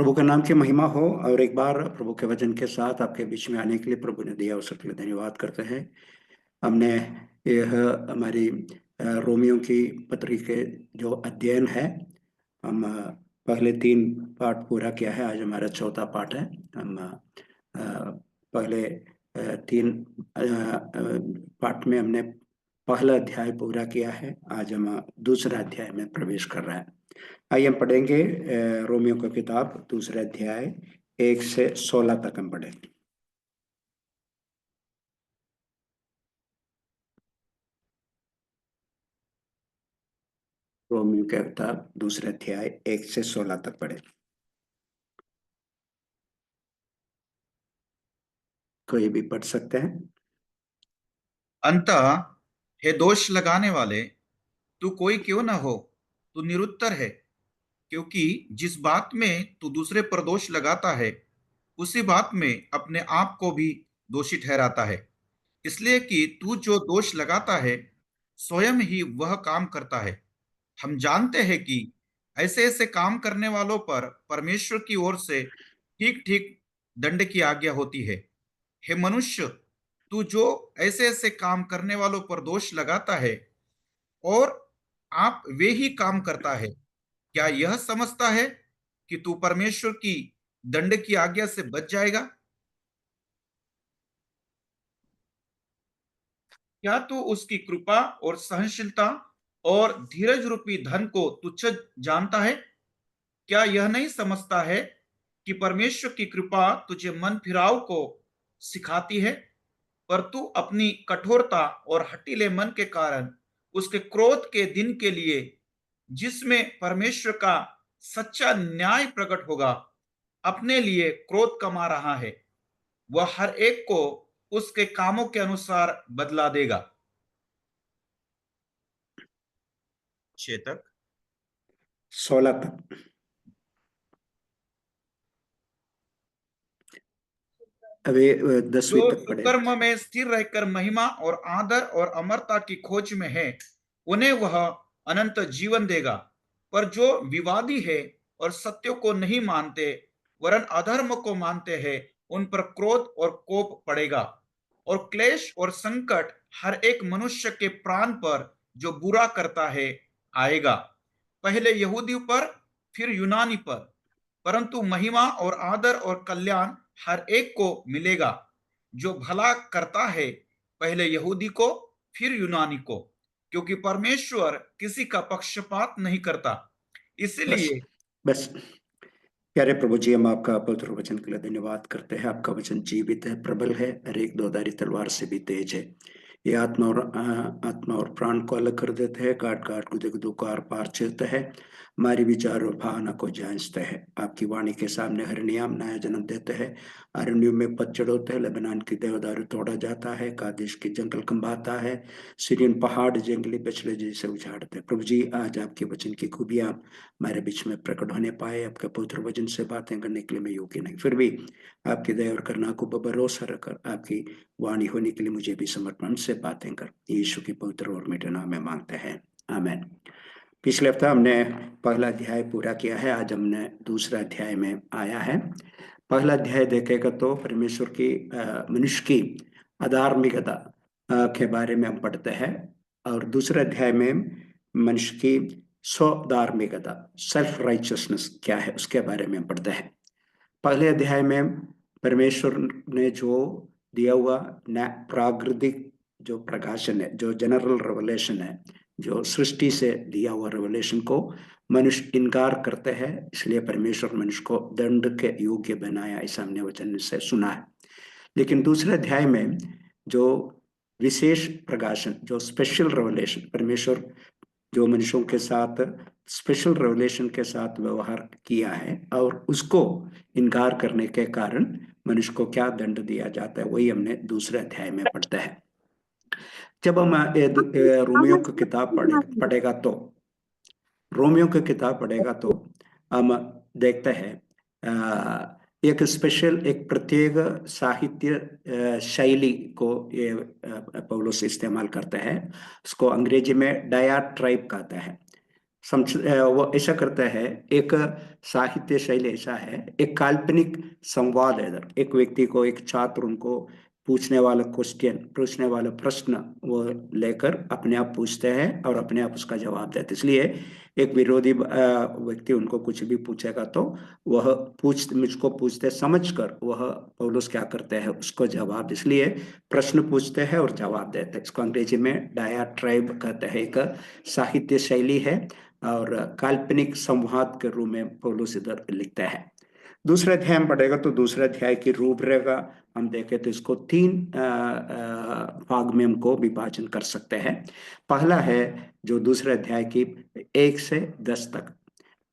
प्रभु का नाम की महिमा हो। और एक बार प्रभु के वचन के साथ आपके बीच में आने के लिए प्रभु ने दिया अवसर के लिए धन्यवाद करते हैं। हमने यह हमारी रोमियो की पत्री के जो अध्ययन है, हम पहले 3 पाठ पूरा किया है। आज हमारा चौथा पाठ है। हम पहले 3 पाठ में हमने पहला अध्याय पूरा किया है। आज हम दूसरा अध्याय में प्रवेश कर रहे हैं। आइए हम पढ़ेंगे रोमियो का किताब दूसरा अध्याय 1 से 16 तक हम पढ़ेंगे। रोमियो का किताब दूसरा अध्याय 1 से 16 तक पढ़े। कोई भी पढ़ सकते हैं। अंतः हे दोष लगाने वाले, तू कोई क्यों न हो, तू निरुत्तर है, क्योंकि जिस बात में तू दूसरे पर दोष लगाता है उसी बात में अपने आप को भी दोषी ठहराता है। इसलिए कि तू जो दोष लगाता है स्वयं ही वह काम करता है। हम जानते हैं कि ऐसे ऐसे काम करने वालों पर परमेश्वर की ओर से ठीक ठीक दंड की आज्ञा होती है। हे मनुष्य, तू जो ऐसे ऐसे काम करने वालों पर दोष लगाता है और आप वे ही काम करता है, क्या यह समझता है कि तू परमेश्वर की दंड की आज्ञा से बच जाएगा? क्या तू उसकी कृपा और सहनशीलता और धीरज रूपी धन को तुच्छ जानता है? क्या यह नहीं समझता है कि परमेश्वर की कृपा तुझे मन फिराव को सिखाती है, पर तू अपनी कठोरता और हठीले मन के कारण उसके क्रोध के दिन के लिए, जिसमें परमेश्वर का सच्चा न्याय प्रकट होगा, अपने लिए क्रोध कमा रहा है। वह हर एक को उसके कामों के अनुसार बदला देगा। चेतक, 16 तक। अभी 10वीं जो तक पढ़े। सुकर्म में स्थिर रहकर महिमा और आदर और अमरता की खोज में है, उन्हें वह अनंत जीवन देगा। पर जो विवादी है और सत्य को नहीं मानते वरन अधर्म को मानते हैं, उन पर क्रोध और कोप पड़ेगा और क्लेश और संकट हर एक मनुष्य के प्राण पर जो बुरा करता है आएगा, पहले यहूदी पर फिर यूनानी पर। परंतु महिमा और आदर और कल्याण हर एक को मिलेगा जो भला करता है, पहले यहूदी को फिर यूनानी को, क्योंकि परमेश्वर किसी का पक्षपात नहीं करता। बस इसलिए बस प्यारे प्रभु जी, हम आपका पवित्र वचन के लिए धन्यवाद करते हैं। आपका वचन जीवित है, प्रबल है, हर एक दोधारी तलवार से भी तेज है। ये आत्मा और प्राण को अलग कर देते हैं, काट काट गुदे गुदे को आर पार चलते हैं, हमारी विचार और भावना को जांचते हैं। आपकी वाणी के सामने हर नियम नया जन्म देते हैं। अरण्यों में पतझड़ होते हैं, लेबनान की देवदारू तोड़ा जाता है, कादेश की जंगल खंभाता है, सीरियन पहाड़ जंगली बछड़े जैसे उछाड़ते हैं। प्रभु जी, आज आपके वचन की खूबियां हमारे बीच में प्रकट होने पाए। आपके पवित्र वचन से बातें करने के लिए मैं योग्य नहीं, फिर भी आपकी दया और करुणा को भरोसा रखकर आपकी वाणी होने के लिए मुझे भी समर्पण से बातें कर, यीशु की पवित्र और मीठे नाम में मांगते हैं, आमीन। पिछले हफ्ता हमने पहला अध्याय पूरा किया है। आज हमने दूसरा अध्याय में आया है। पहला अध्याय देखेगा तो परमेश्वर की मनुष्य की अधार्मिकता के बारे में हम पढ़ते हैं, और दूसरे अध्याय में मनुष्य की स्वधार्मिकता, सेल्फ राइचियसनेस क्या है उसके बारे में हम पढ़ते हैं। पहले अध्याय में परमेश्वर ने जो दिया हुआ प्राकृतिक जो प्रकाशन है, जो जनरल रेवलेशन है, जो सृष्टि से दिया हुआ रेवलेशन को मनुष्य इनकार करते हैं, इसलिए परमेश्वर मनुष्य को दंड के योग्य बनाया, ऐसा हमने वचन से सुना है। लेकिन दूसरे अध्याय में जो विशेष प्रकाशन, जो स्पेशल रेवलेशन, परमेश्वर जो मनुष्यों के साथ स्पेशल रेवलेशन के साथ व्यवहार किया है और उसको इनकार करने के कारण मनुष्य को क्या दंड दिया जाता है, वही हमने दूसरे अध्याय में पढ़ते हैं। जब हम रोमियो की किताब पढ़ेगा तो रोमियो की किताब पढ़ेगा तो हम देखते हैं एक स्पेशल, एक प्रत्येक साहित्य शैली को ये पौलुस इस्तेमाल करते हैं। उसको अंग्रेजी में डायाट्राइब कहते हैं। वो ऐसा करता है, एक साहित्य शैली ऐसा है, एक काल्पनिक संवाद है इधर। एक व्यक्ति को, एक छात्र उनको पूछने वाला प्रश्न वो लेकर अपने आप पूछते हैं और अपने आप उसका जवाब देते। इसलिए एक विरोधी व्यक्ति उनको कुछ भी पूछेगा तो वह मुझको पूछते समझकर वह पौलुस क्या करते हैं, उसको जवाब, इसलिए प्रश्न पूछते हैं और जवाब देते हैं। इसको अंग्रेजी में डायाट्राइब कहते हैं। एक साहित्य शैली है और काल्पनिक संवाद के रूप में पौलुस इधर लिखता है। दूसरा अध्याय हम पढ़ेगा तो दूसरा अध्याय की रूपरेखा हम देखें तो इसको तीन भाग में हमको विभाजन कर सकते हैं। पहला है जो दूसरे अध्याय की 1 से 10 तक,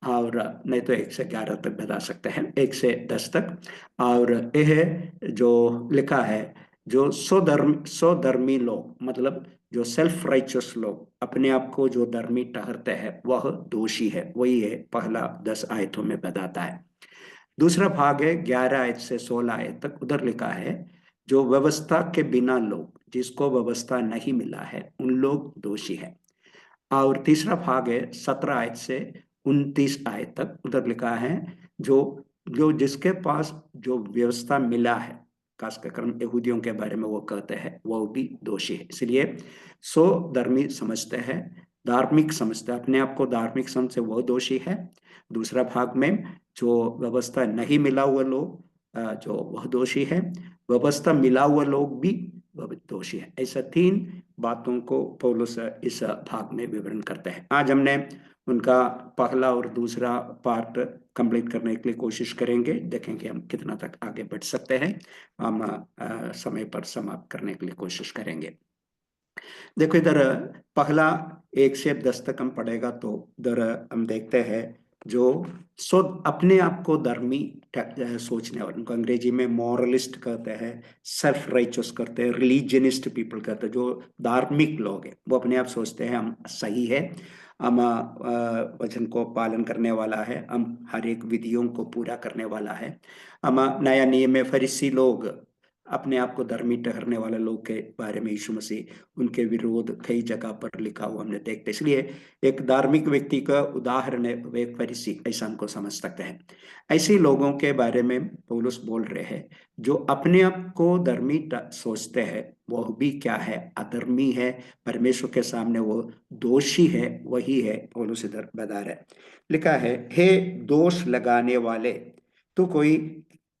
और नहीं तो 1 से 11 तक बता सकते हैं, 1 से 10 तक। और यह जो लिखा है, जो स्वधर्मी लोग, मतलब जो सेल्फ राइचस लोग, अपने आप को जो धर्मी ठहरते हैं, वह दोषी है, वही है पहला 10 आयतों में बताता है। दूसरा भाग है 11 आयत से 16 आयत तक, उधर लिखा है जो व्यवस्था के बिना लोग, जिसको व्यवस्था नहीं मिला है, उन लोग दोषी है। और तीसरा भाग है 17 आयत से 29 आयत तक, उधर लिखा है जो जो जिसके पास जो व्यवस्था मिला है, खासकर यहूदियों के बारे में वो कहते हैं, वो भी दोषी है। इसलिए सो धर्मी समझते हैं, धार्मिक समझते हैं, अपने आप को धार्मिक समझ से वो दोषी है। दूसरा भाग में जो व्यवस्था नहीं मिला हुआ लोग, जो वह दोषी है। व्यवस्था मिला हुआ लोग भी वह दोषी है। ऐसा तीन बातों को पौलुस इस भाग में विवरण करते हैं। आज हमने उनका पहला और दूसरा पार्ट कंप्लीट करने के लिए कोशिश करेंगे, देखेंगे हम कितना तक आगे बढ़ सकते हैं। हम समय पर समाप्त करने के लिए कोशिश करेंगे। देखो इधर पहला 1 से 10 तक हम पढ़ेगा तो इधर हम देखते हैं जो अपने आप को धर्मी सोचने वाले, उनको अंग्रेजी में मॉरलिस्ट कहते हैं, सेल्फ राइचस करते हैं, रिलीजनिस्ट पीपल कहते हैं। जो धार्मिक लोग हैं वो अपने आप सोचते हैं हम सही है, हम वचन को पालन करने वाला है, हम हर एक विधियों को पूरा करने वाला है। हम नया नियम में फरीसी लोग, अपने आप को धर्मी ठहरने वाले लोग के बारे में यीशु मसीह उनके विरोध कई जगह पर लिखा हुआ हमने देखते। इसलिए एक धार्मिक व्यक्ति का उदाहरण है वे फरीसी, ऐसा हमको समझ सकते हैं। ऐसे लोगों के बारे में पौलुस बोल रहे हैं जो अपने आप को धर्मी सोचते हैं, वह भी क्या है, अधर्मी है, परमेश्वर के सामने वो दोषी है। वही है पौलुस इधर बता रहे। लिखा है, हे दोष लगाने वाले, तो कोई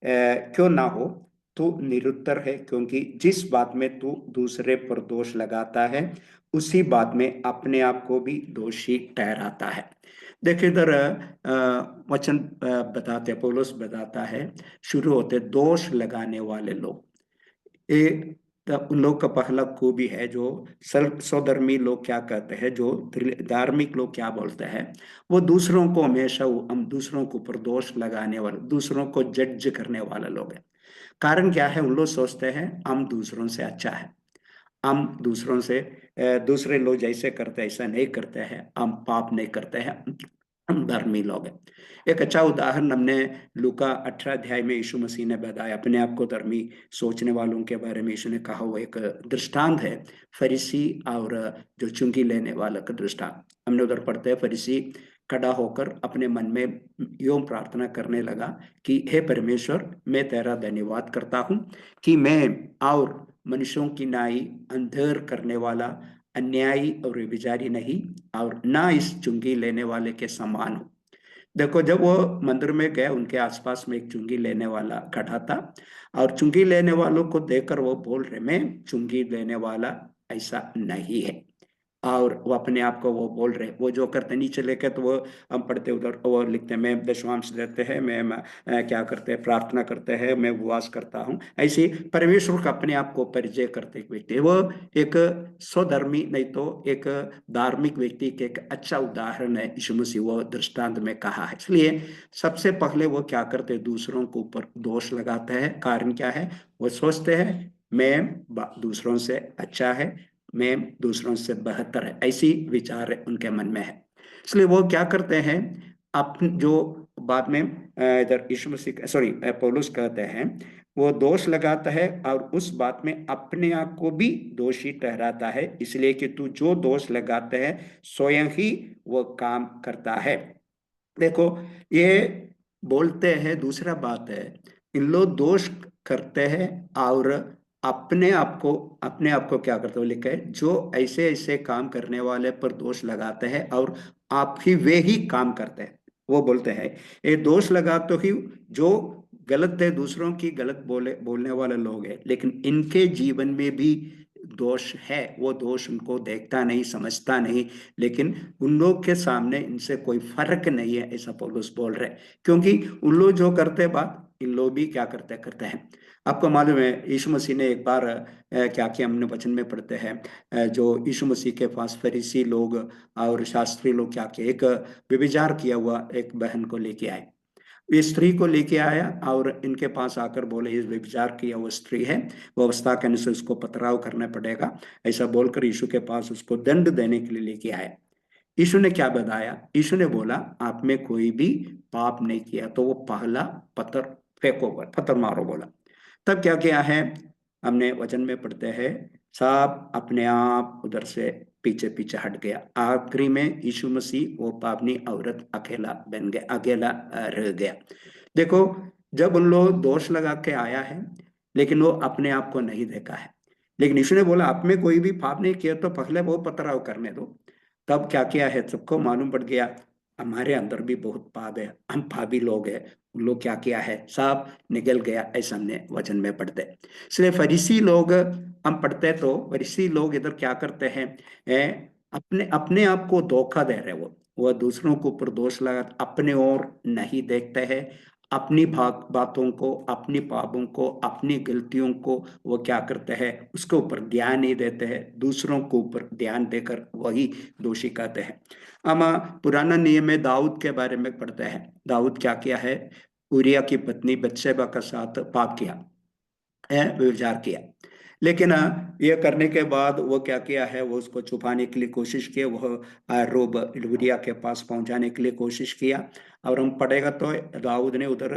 क्यों ना हो, तू निरुत्तर है, क्योंकि जिस बात में तू दूसरे पर दोष लगाता है, उसी बात में अपने आप को भी दोषी ठहराता है। देखिए इधर वचन बताते, पौलुस बताता है, शुरू होते दोष लगाने वाले लोग। ये उन लोग का पहला खूबी है जो स्वधर्मी लोग क्या कहते हैं, जो धार्मिक लोग क्या बोलते हैं, वो दूसरों को हमेशा, हम दूसरों के ऊपर दोष लगाने वाले, दूसरों को जज करने वाले लोग हैं। कारण क्या है, उन लोग सोचते हैं हम दूसरों से अच्छा है, हम दूसरों से दूसरे लोग जैसे करते हैं ऐसा नहीं करते हैं, हम पाप नहीं करते हैं, हम धर्मी लोग हैं। एक अच्छा उदाहरण हमने लूका 18 अध्याय में यीशु मसीह ने बताया, अपने आप को धर्मी सोचने वालों के बारे में यीशु ने कहा, वो एक दृष्टांत है, फरीसी और जो चुंगी लेने वाला का दृष्टांत। हमने उधर पढ़ते हैं, फरीसी खड़ा होकर अपने मन में यूं प्रार्थना करने लगा कि हे परमेश्वर, मैं तेरा धन्यवाद करता हूँ कि मैं और मनुष्यों की नाई अंधेर करने वाला, अन्यायी और व्यभिचारी नहीं, और ना इस चुंगी लेने वाले के समान हूँ। देखो जब वो मंदिर में गए, उनके आसपास में एक चुंगी लेने वाला खड़ा था, और चुंगी लेने वालों को देखकर वो बोल रहे, मैं चुंगी लेने वाला ऐसा नहीं है। और वो अपने आप को वो बोल रहे, वो जो करते नीचे लेके, तो वो हम पढ़ते उधर, वो लिखते हैं मैं दशवांश देते हैं, मैं क्या करते हैं, प्रार्थना करते हैं, मैं उपवास करता हूँ। ऐसे परमेश्वर का अपने आप को परिचय करते एक व्यक्ति, वो एक स्वधर्मी नहीं तो एक धार्मिक व्यक्ति के एक अच्छा उदाहरण है यीशु मसीह, वो दृष्टांत में कहा है। इसलिए सबसे पहले वो क्या करते, दूसरों के ऊपर दोष लगाते हैं। कारण क्या है, वो सोचते हैं मैं दूसरों से अच्छा है, मैं दूसरों से बेहतर है, ऐसी विचार उनके मन में है। इसलिए वो क्या करते हैं, जो बाद में इधर यीशु मसीह, सॉरी, पौलुस कहते हैं, वो दोष लगाता है और उस बात में अपने आप को भी दोषी ठहराता है, इसलिए कि तू जो दोष लगाता है स्वयं ही वो काम करता है। देखो, ये बोलते हैं, दूसरा बात है, इन लोग दोष करते हैं और अपने आप को क्या करते हो लिखा है, जो ऐसे ऐसे काम करने वाले पर दोष लगाते हैं और आप ही वे ही काम करते हैं। वो बोलते हैं ये दोष लगा तो ही जो गलत है, दूसरों की गलत बोलने वाले लोग हैं, लेकिन इनके जीवन में भी दोष है। वो दोष उनको देखता नहीं, समझता नहीं, लेकिन उन लोग के सामने इनसे कोई फर्क नहीं है, ऐसा पौलुस बोल रहे हैं। क्योंकि उन लोग जो करते बात, इन लोग भी क्या करते करते हैं। आपको मालूम है यीशु मसीह ने एक बार क्या किया, हमने वचन में पढ़ते हैं, जो यीशु मसीह के पास फरीसी लोग और शास्त्री लोग क्या किए, एक व्यभिचार किया हुआ एक बहन को लेके आए। इस स्त्री को लेके आया और इनके पास आकर बोले ये व्यभिचार किया वो स्त्री है, व्यवस्था के अनुसार उसको पथराव करना पड़ेगा, ऐसा बोलकर यीशु के पास उसको दंड देने के लिए लेके आए। यीशु ने क्या बताया, यीशु ने बोला आप में कोई भी पाप नहीं किया तो वो पहला पत्थर फेंको, पत्थर मारो बोला। तब क्या किया है, हमने वचन में पढ़ते हैं, सब अपने आप उधर से पीछे पीछे हट गया। आखिरी में यीशु मसीह वो पापनी औरत अकेला बन गया, अकेला रह गया। देखो, जब उन लोग दोष लगा के आया है, लेकिन वो अपने आप को नहीं देखा है, लेकिन यीशु ने बोला आप में कोई भी पाप नहीं किया तो पहले वो पथराव करने दो। तब क्या किया है, सबको मालूम पड़ गया हमारे अंदर भी बहुत पाप है, हम पापी लोग हैं। उन लोग क्या किया है, सब निकल गया, ऐसा हमने वचन में पढ़ते। इसलिए फरीसी लोग, हम पढ़ते तो फरीसी लोग इधर क्या करते हैं, अपने अपने आप को धोखा दे रहे, वो दूसरों के ऊपर दोष लगा, अपने ओर नहीं देखते हैं, अपनी बातों को, अपनी पापों को, अपनी गलतियों को वो क्या करते हैं, उसके ऊपर ध्यान नहीं देते हैं, दूसरों के ऊपर ध्यान देकर वही दोषी कहते हैं। हम पुराना नियम में दाऊद के बारे में पढ़ते हैं। दाऊद क्या किया है, उरिया की पत्नी बत्शेबा का साथ पाप किया है, व्यभिचार किया। लेकिन ये करने के बाद वो क्या किया है, वो उसको छुपाने के लिए कोशिश किया, वो रोब उरिया के पास पहुंचाने के लिए कोशिश किया। और हम पढ़ेगा तो दाऊद ने उधर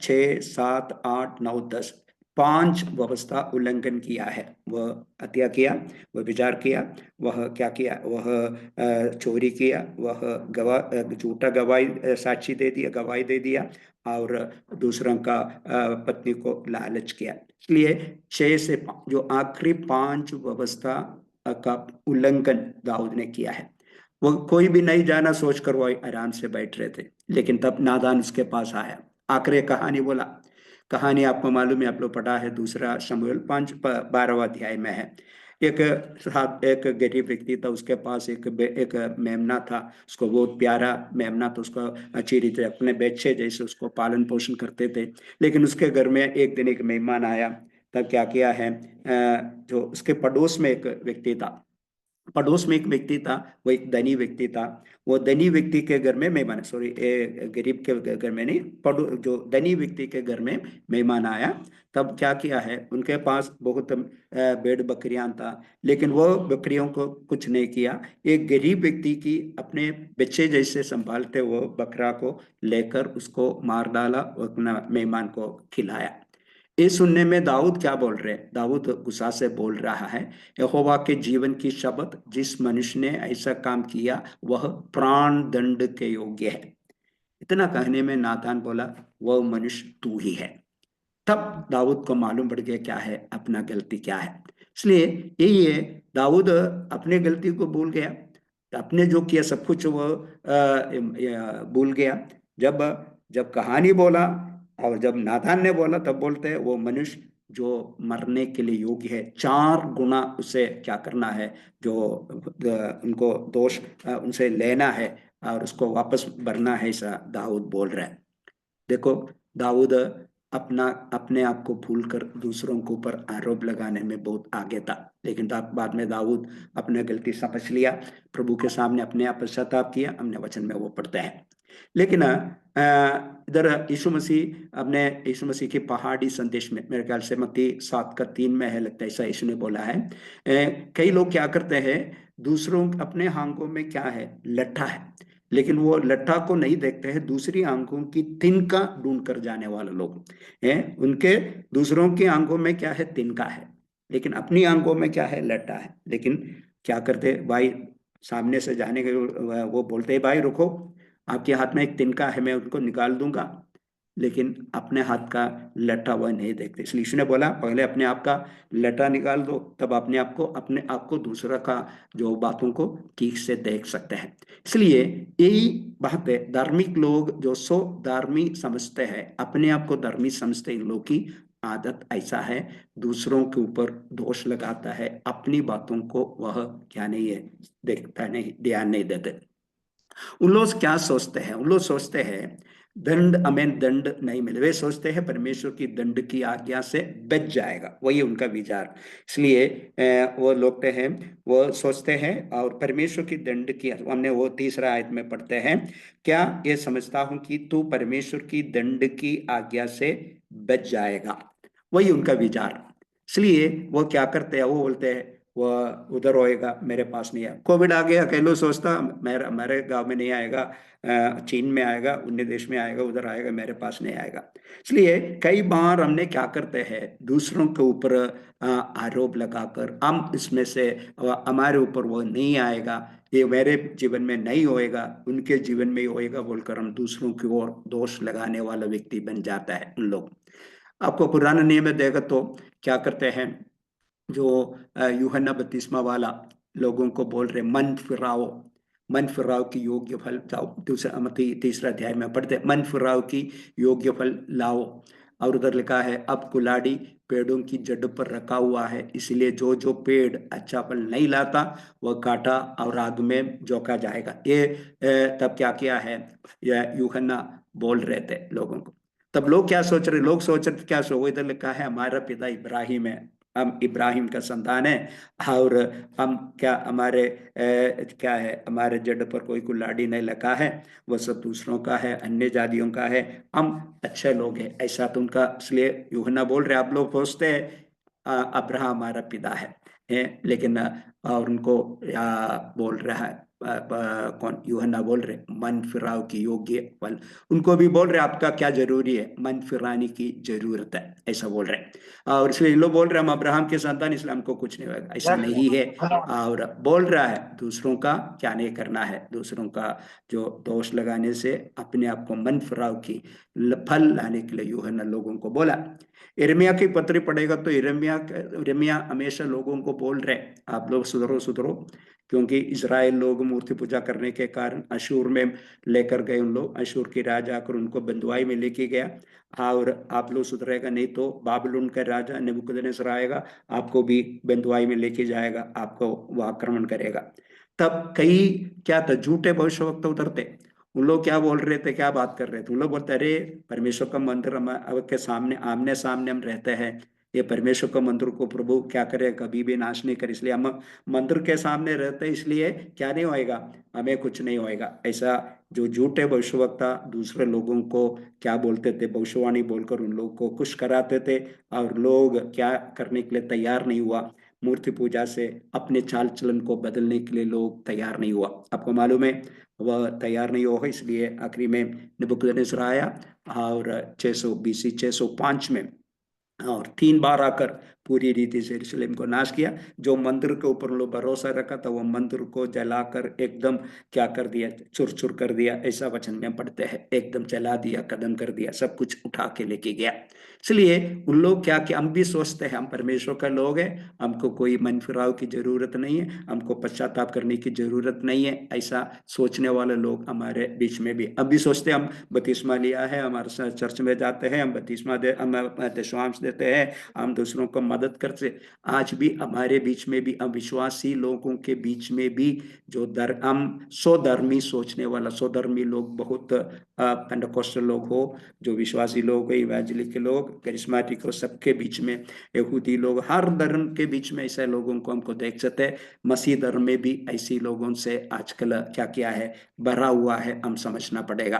6, 7, 8, 9, 10 5 व्यवस्था उल्लंघन किया है। वह हत्या किया, वह विचार किया, वह क्या किया, वह चोरी किया, वह झूठा गवाही साक्षी दे दिया, गवाही दे दिया, और दूसरों का पत्नी को लालच किया। इसलिए 6 से 5 जो आखिरी 5 व्यवस्था का उल्लंघन दाऊद ने किया है। वो कोई भी नहीं जाना सोचकर वो आराम से बैठ रहे थे, लेकिन तब नादान उसके पास आया, आखिरी कहानी बोला। कहानी आपको मालूम है, आप लोग पढ़ा है, दूसरा शमूएल 5-12 अध्याय में है। एक एक गरीब व्यक्ति था, उसके पास एक मेमना था, उसको बहुत प्यारा मेमना था, उसको अच्छी रीति अपने बच्चे जैसे उसको पालन पोषण करते थे। लेकिन उसके घर में एक दिन एक मेहमान आया। तब क्या किया है, जो उसके पड़ोस में एक व्यक्ति था, पड़ोस में एक व्यक्ति था, वो एक धनी व्यक्ति था। वो धनी व्यक्ति के घर में मेहमान, सॉरी, गरीब के घर में नहीं, पड़ो जो धनी व्यक्ति के घर में मेहमान आया। तब क्या किया है, उनके पास बहुत भेड़ बकरियां था, लेकिन वो बकरियों को कुछ नहीं किया। एक गरीब व्यक्ति की अपने बच्चे जैसे संभालते वो बकरा को लेकर उसको मार डाला और अपना मेहमान को खिलाया। ये सुनने में दाऊद क्या बोल रहे हैं, दाऊद गुस्सा से बोल रहा है, यहोवा के जीवन की शपथ, जिस मनुष्य ने ऐसा काम किया वह प्राण दंड के योग्य है। इतना कहने में नातान बोला वह मनुष्य तू ही है। तब दाऊद को मालूम पड़ गया क्या है, अपना गलती क्या है। इसलिए यही है, दाऊद अपने गलती को भूल गया, अपने जो किया सब कुछ वो भूल गया। जब जब कहानी बोला और जब नाथान ने बोला, तब बोलते हैं वो मनुष्य जो मरने के लिए योग्य है, 4 गुना उसे क्या करना है, जो उनको दोष उनसे लेना है और उसको वापस भरना है, ऐसा दाऊद बोल रहा है। देखो, दाऊद अपना अपने आप को भूलकर दूसरों के ऊपर आरोप लगाने में बहुत आगे था, लेकिन बाद में दाऊद अपने गलती समझ लिया, प्रभु के सामने अपने आप पश्चाताप किया, हमने वचन में वो पढ़ते हैं। लेकिन इधर यीशु मसीह की पहाड़ी संदेश में, मेरे ख्याल से मत्ती 7:3 में है, लगता है ऐसा यीशु ने बोला है। कई लोग क्या करते हैं, दूसरों अपने हांगों में क्या है, लट्ठा है, लेकिन वो लट्ठा को नहीं देखते हैं, दूसरी आंखों की तिनका ढूंढ कर जाने वाले लोग हैं। उनके दूसरों की आंखों में क्या है, तिनका है, लेकिन अपनी आंखों में क्या है, लट्ठा है। लेकिन क्या करते भाई, सामने से जाने के वो बोलते हैं भाई रुको, आपके हाथ में एक तिनका है, मैं उनको निकाल दूंगा, लेकिन अपने हाथ का लट्ठा वह नहीं देखते। इसलिए यीशु ने बोला पहले अपने आप का लट्ठा निकाल दो, तब अपने आप को दूसरा का जो बातों को ठीक से देख सकते हैं। इसलिए यही बात है, धार्मिक लोग जो सो धार्मिक समझते हैं, अपने आप को धार्मिक समझते इन लोग की आदत ऐसा है, दूसरों के ऊपर दोष लगाता है, अपनी बातों को वह क्या नहीं है, देखता नहीं, ध्यान नहीं देते। उन लोग क्या सोचते हैं, उन लोग सोचते हैं दंड, हमें दंड नहीं मिले, वे सोचते हैं परमेश्वर की दंड की आज्ञा से बच जाएगा, वही उनका विचार। इसलिए वो लोग हैं, वो सोचते हैं, और परमेश्वर की दंड की, हमने वो तीसरा आयत में पढ़ते हैं, क्या ये समझता हूं कि तू परमेश्वर की दंड की आज्ञा से बच जाएगा, वही उनका विचार। इसलिए वो क्या करते हैं, वो बोलते हैं वह उधर होएगा, मेरे पास नहीं आया। कोविड आ गया, कह लो सोचता मेरे हमारे गांव में नहीं आएगा, चीन में आएगा, अन्य देश में आएगा, उधर आएगा, मेरे पास नहीं आएगा। इसलिए कई बार हमने क्या करते हैं, दूसरों के ऊपर आरोप लगाकर हम इसमें से हमारे ऊपर वो नहीं आएगा, ये मेरे जीवन में नहीं होएगा, उनके जीवन में ही होएगा बोलकर हम दूसरों की ओर दोष लगाने वाला व्यक्ति बन जाता है उन लोग। आपको पुराने नियम में देखा तो क्या करते हैं, जो यूहन्ना बपतिस्मा वाला लोगों को बोल रहे मन फिराओ, मन फिराओ की योग्य फल जाओ, दूसरा तीसरा अध्याय में पढ़ते मन फिराओ की योग्य फल लाओ। और उधर लिखा है अब कुलाड़ी पेड़ों की जड़ पर रखा हुआ है, इसलिए जो जो पेड़ अच्छा फल नहीं लाता वह काटा और आग में झोंका जाएगा। ये तब क्या किया है, यह यूहन्ना बोल रहे थे लोगों को। तब लोग क्या सोच रहे, लोग सोच रहे क्या सो, इधर लिखा है हमारा पिता इब्राहिम है, हम इब्राहिम का संतान है, और हम क्या हमारे क्या है, हमारे जड़ पर कोई कुल्हाड़ी नहीं लगा है, वह सब दूसरों का है, अन्य जातियों का है, हम अच्छे लोग हैं, ऐसा तो उनका। इसलिए यूहन्ना बोल रहे आप लोग सोचते हैं अब्राहम हमारा पिता है, लेकिन और उनको बोल रहा है कौन, यूहन्ना बोल रहे मन फिराव की योग्य फल, उनको भी बोल रहे आपका क्या जरूरी है, मन फिराने की जरूरत है, ऐसा बोल रहे हैं। और इसलिए लोग बोल रहे हम अब्राहम के संतान, इसलिए हमको कुछ नहीं होगा, ऐसा नहीं है। और बोल रहा है दूसरों का क्या नहीं करना है, दूसरों का जो दोष लगाने से अपने आप को मन फिराव की फल लाने के लिए यूहन्ना लोगों को बोला। यिर्मयाह की पत्री पढ़ेगा तो यिर्मयाह हमेशा लोगों को बोल रहे आप लोग सुधरो सुधरो, क्योंकि इजराइल लोग मूर्ति पूजा करने के कारण अशूर में लेकर गए, उन लोग अशूर की राजा आकर उनको बंधुआई में लेके गया, और आप लोग सुधरेगा नहीं तो बाबुलोन का राजा नेबूकदनेस्सर आएगा, आपको भी बंधुआई में लेके जाएगा, आपको वो आक्रमण करेगा। तब कई क्या था, झूठे भविष्यवक्ता उतरते, उन लोग क्या बोल रहे थे, क्या बात कर रहे थे, उन लोग बोलते अरे परमेश्वर का मंदिर हम के सामने आमने सामने हम रहते हैं, ये परमेश्वर का मंदिर को प्रभु क्या करे, कभी भी नाश नहीं करे, इसलिए हम मंदिर के सामने रहते हैं, इसलिए क्या नहीं होएगा, हमें कुछ नहीं होएगा। ऐसा जो झूठे भविष्यवक्ता दूसरे लोगों को क्या बोलते थे, भविष्यवाणी बोलकर उन लोगों को खुश कराते थे, और लोग क्या करने के लिए तैयार नहीं हुआ, मूर्ति पूजा से अपने चाल चलन को बदलने के लिए लोग तैयार नहीं हुआ। आपको मालूम है वह तैयार नहीं हुआ, इसलिए आखिरी में नबूकदनेस्सर आया और 600 BC 605 में, और 3 बार आकर पूरी रीति से यरूशलेम को नाश किया। जो मंदिर के ऊपर लोग भरोसा रखा था, वो मंदिर को जलाकर एकदम क्या कर दिया, चुर चुर कर दिया, ऐसा वचन में पढ़ते हैं, एकदम जला दिया, कदम कर दिया, सब कुछ उठा के लेके गया। इसलिए उन लोग क्या कि हम भी सोचते हैं हम परमेश्वर का लोग हैं, हमको कोई मन फिराव की जरूरत नहीं है, हमको पश्चाताप करने की जरूरत नहीं है, ऐसा सोचने वाले लोग हमारे बीच में भी हम भी सोचते हैं, हम बपतिस्मा लिया है, हमारे चर्च में जाते हैं, हम बपतिस्मा दे, हम दशवांश देते हैं, हम दूसरों को मदद करते। आज भी हमारे बीच में भी अविश्वासी लोगों के बीच में भी जो हम स्वधर्मी सोचने वाला, स्वधर्मी लोग बहुत पेंटेकोस्टल लोग हो, जो विश्वासी लोग, इवेंजेलिकल लोग, करिश्माटिक हो, सबके बीच में, यहूदी लोग, हर धर्म के बीच में ऐसे लोगों को हमको देख सकते हैं। मसीह धर्म में भी ऐसी लोगों से आजकल क्या किया है, भरा हुआ है, हम समझना पड़ेगा।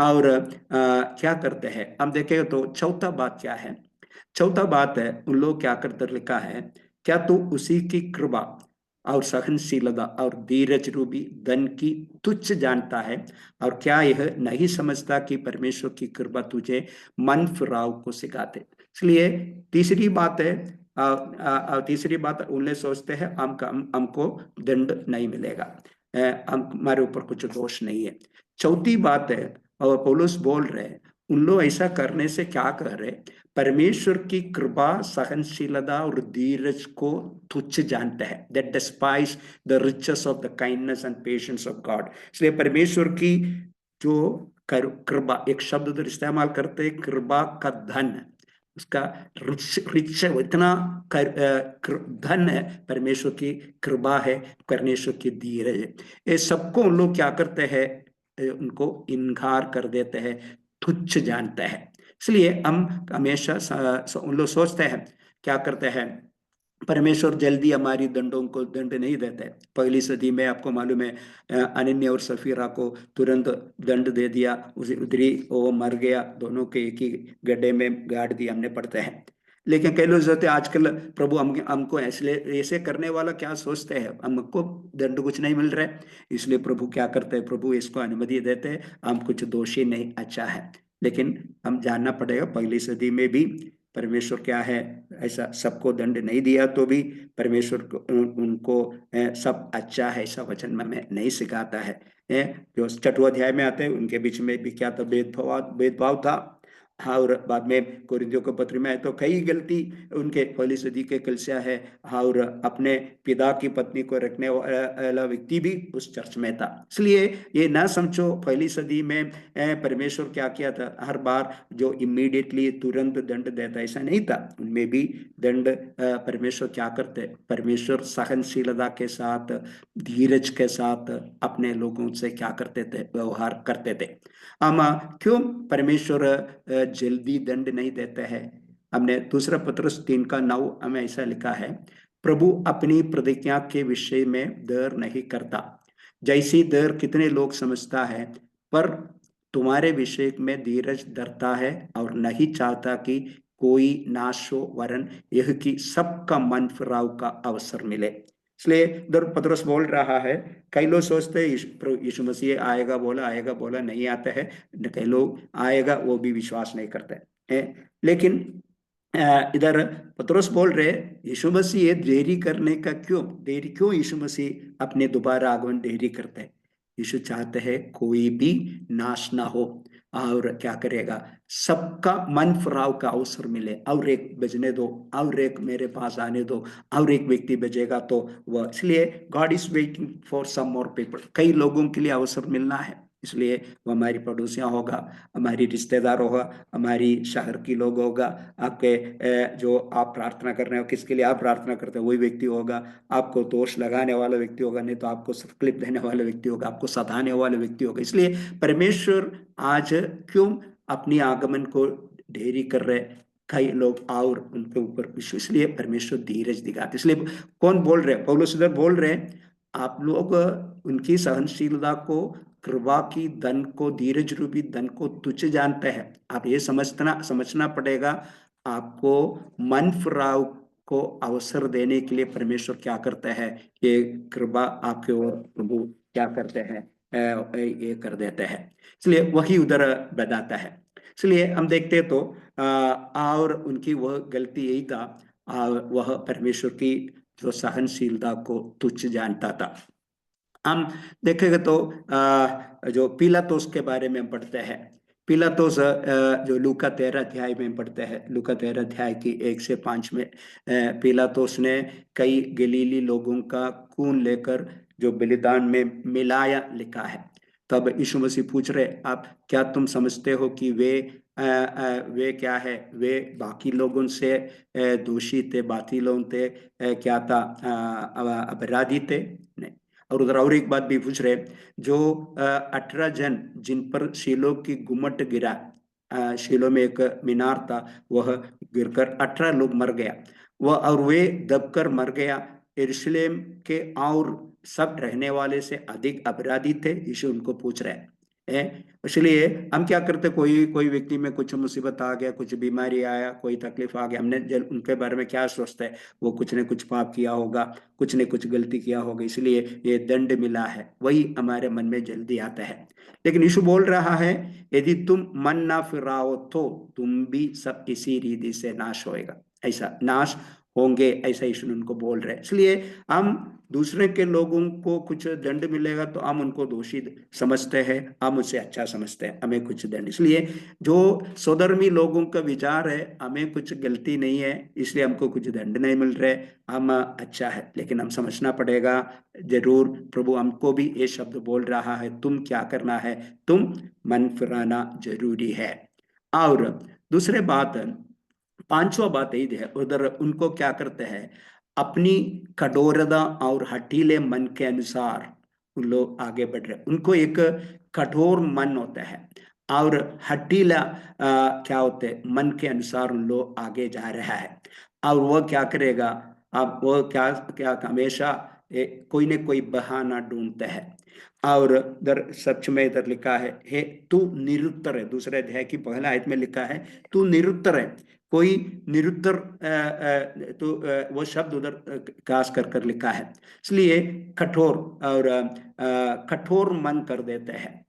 और क्या करते हैं हम देखें तो चौथा बात क्या है, चौथा बात है उन लोग क्या करते, लिखा है क्या तू उसी की कृपा और सहनशीलता और धीरज रूपी धन की तुच्छ जानता है, और क्या यह नहीं समझता कि परमेश्वर की कृपा तुझे मन फिराव को सिखाते। इसलिए तीसरी बात है, तीसरी बात उन्हें सोचते हैं हमको दंड नहीं मिलेगा, हमारे ऊपर कुछ दोष नहीं है। चौथी बात है, और पौलुस बोल रहे हैं उन लोग ऐसा करने से क्या कर रहे, परमेश्वर की कृपा सहनशीलता और धीरज को तुच्छ जानते हैं, that despise the riches of the kindness and patience of God. इसलिए परमेश्वर की जो कृपा, एक शब्द उधर इस्तेमाल करते हैं, कृपा का धन, उसका रिच रिच इतना धन है, परमेश्वर की कृपा है, परमेश्वर की धीरज है, ये सबको उन लोग क्या करते हैं, उनको इनकार कर देते हैं, तुच्छ जानते हैं। इसलिए हम हमेशा उन लोग सोचते हैं, क्या करते हैं, परमेश्वर जल्दी हमारी दंडों को दंड नहीं देते। पहली सदी में आपको मालूम है, अनन्या और सफीरा को तुरंत दंड दे दिया, उसे उधरी वो मर गया, दोनों के एक ही गड्ढे में गाड़ दिया, हमने पढ़ते हैं। लेकिन कई लोग सोचते हैं आजकल प्रभु हमको ऐसे करने वाला क्या सोचते हैं, हमको दंड कुछ नहीं मिल रहा है, इसलिए प्रभु क्या करते हैं, प्रभु इसको अनुमति देते हैं, हम कुछ दोषी नहीं, अच्छा है। लेकिन हम जानना पड़ेगा पहली सदी में भी परमेश्वर क्या है, ऐसा सबको दंड नहीं दिया तो भी परमेश्वर उनको सब अच्छा है ऐसा वचन में नहीं सिखाता है। जो 6वें अध्याय में आते हैं उनके बीच में भी क्या था, भेदभाव था। हाँ, और बाद में कोरिन्थियों के पत्र में है तो कई गलती उनके, पहली सदी के कलीसिया है, हाँ, और अपने पिता की पत्नी को रखने वाला व्यक्ति भी उस चर्च में था। इसलिए ये ना समझो पहली सदी में परमेश्वर क्या किया था, हर बार जो इमीडिएटली तुरंत दंड देता, ऐसा नहीं था। उनमें भी दंड परमेश्वर क्या करते, परमेश्वर सहनशीलता के साथ, धीरज के साथ अपने लोगों से क्या करते थे, व्यवहार करते थे। हम क्यों परमेश्वर जल्दी दंड नहीं देते हैं, हमने दूसरा पत्रस 3:9 हमें ऐसा लिखा है, प्रभु अपनी प्रतिज्ञा के विषय में देर नहीं करता, जैसी देर कितने लोग समझता है, पर तुम्हारे विषय में धीरज धरता है और नहीं चाहता कि कोई नाश हो, वरन यह कि सबका मन फिराव का अवसर मिले। इसलिए इधर पतरस बोल रहा है, कई लोग सोचते हैं यीशु मसीह आएगा बोला नहीं आता है, कई लोग आएगा वो भी विश्वास नहीं करते हैं। लेकिन इधर पतरस बोल रहे यीशु मसीह देरी करने का क्यों यीशु मसीह अपने दोबारा आगमन देरी करते हैं। यीशु चाहते हैं कोई भी नाश ना हो, और क्या करेगा, सबका मन फिराव का अवसर मिले, और एक बजने दो, और एक मेरे पास आने दो, और एक व्यक्ति बजेगा तो वह, इसलिए God is waiting for some more people, कई लोगों के लिए अवसर मिलना है। इसलिए वो हमारी पड़ोसियाँ होगा, हमारी रिश्तेदार होगा, हमारी शहर की लोग होगा, आपके जो आप प्रार्थना कर रहे हो, किसके लिए आप प्रार्थना करते हो वही व्यक्ति होगा, आपको दोष लगाने वाला व्यक्ति होगा, नहीं तो आपको तकलीफ देने वाला व्यक्ति होगा, आपको सताने वाला व्यक्ति होगा। इसलिए परमेश्वर आज क्यों अपनी आगमन को देरी कर रहे, कई लोग और उनके ऊपर विश्वास, इसलिए परमेश्वर धीरज दिखाते। इसलिए कौन बोल रहे, पौलुस इधर बोल रहे आप लोग उनकी सहनशीलता को, कृपा की धन को, धीरज रूपी धन को तुच्छ जानते हैं। आप ये समझना पड़ेगा, आपको मन फिराव को अवसर देने के लिए परमेश्वर क्या करता है, ये कृपा आपके ओर प्रभु क्या करते हैं, ये कर देते हैं। इसलिए वही उधर बताता है। इसलिए हम देखते तो और उनकी वह गलती यही था, वह परमेश्वर की जो सहनशीलता को तुच्छ जानता था। हम देखेंगे तो जो पिलातुस के बारे में पढ़ते हैं, पिलातुस जो लूका 13 अध्याय में पढ़ते हैं, लूका 13 अध्याय की 1 से 5 में पिलातुस ने कई गलीली लोगों का खून लेकर जो बलिदान में मिलाया लिखा है। तब यीशु मसीह पूछ रहे, आप क्या तुम समझते हो कि वे क्या है, वे बाकी लोगों से दोषी थे, बाकी लोग थे, क्या था, अपराधी थे, नहीं। और उधर और एक बात भी पूछ रहे, जो 18 जन जिन पर शीलो की गुम्मट गिरा, शीलो में एक मीनार था, वह गिरकर 18 लोग मर गया, वह और वे दबकर मर गया, यरूशलेम के और सब रहने वाले से अधिक अपराधी थे। यीशु उनको पूछ रहे हैं, इसलिए हम क्या करते, कोई कोई व्यक्ति में कुछ मुसीबत आ गया, कुछ बीमारी आया, कोई तकलीफ आ गया, हमने उनके बारे में क्या सोचते हैं, वो कुछ ने कुछ पाप किया होगा, कुछ ने कुछ गलती किया होगा, इसलिए ये दंड मिला है, वही हमारे मन में जल्दी आता है। लेकिन यीशु बोल रहा है, यदि तुम मन ना फिराओ तो तुम भी सब इसी रीति से नाश होएगा, ऐसा नाश होंगे, ऐसा यीशु उनको बोल रहे हैं। इसलिए हम दूसरे के लोगों को कुछ दंड मिलेगा तो हम उनको दोषी समझते हैं, हम उससे अच्छा समझते हैं, हमें कुछ दंड। इसलिए जो स्वधर्मी लोगों का विचार है, हमें कुछ गलती नहीं है इसलिए हमको कुछ दंड नहीं मिल रहे, हम अच्छा है। लेकिन हम समझना पड़ेगा, जरूर प्रभु हमको भी ये शब्द बोल रहा है, तुम क्या करना है, तुम मन फिराना जरूरी है। और दूसरे बात, पांचवा बात यही है, उधर उनको क्या करते हैं, अपनी कठोरता और हठीले मन के अनुसार उन लोग आगे बढ़ रहे, उनको एक कठोर मन होता है और हठीला क्या होते हैं, मन के अनुसार उन लोग आगे जा रहा है। और वो क्या करेगा, अब वो क्या क्या हमेशा कोई न कोई बहाना ढूंढता है। और इधर सच में इधर लिखा है, हे तू निरुत्तर है, दूसरे अध्याय की पहला आयत में लिखा है तू निरुत्तर है। कोई निरुत्तर तो वो शब्द उधर खास कर कर लिखा है, इसलिए कठोर और कठोर मन कर देते हैं।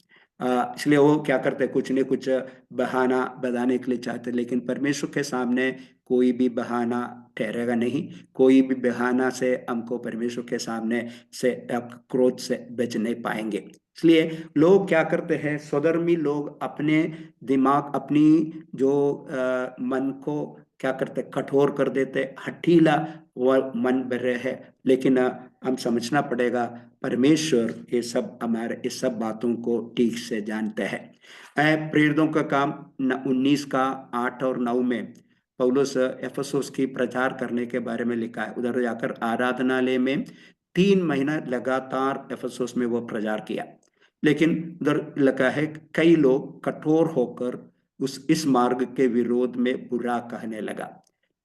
इसलिए वो क्या करते हैं, कुछ न कुछ बहाना बताने के लिए चाहते हैं, लेकिन परमेश्वर के सामने कोई भी बहाना ठहरेगा नहीं, कोई भी बहाना से हमको परमेश्वर के सामने से क्रोध से बच नहीं पाएंगे। इसलिए लोग क्या करते हैं, स्वधर्मी लोग अपने दिमाग, अपनी जो मन को क्या करते, कठोर कर देते, हठीला वह मन भर रहे हैं। लेकिन हम समझना पड़ेगा, परमेश्वर ये सब हमारे इस सब बातों को ठीक से जानते हैं। प्रेरितों का काम 19 का 8 और 9 में पौलुस एफेसुस की प्रचार करने के बारे में लिखा है। उधर जाकर आराधनालय में 3 महीना लगातार एफेसुस में वो प्रचार किया। लेकिन उधर लिखा है, कई लोग कठोर होकर उस इस मार्ग के विरोध में बुरा कहने लगा।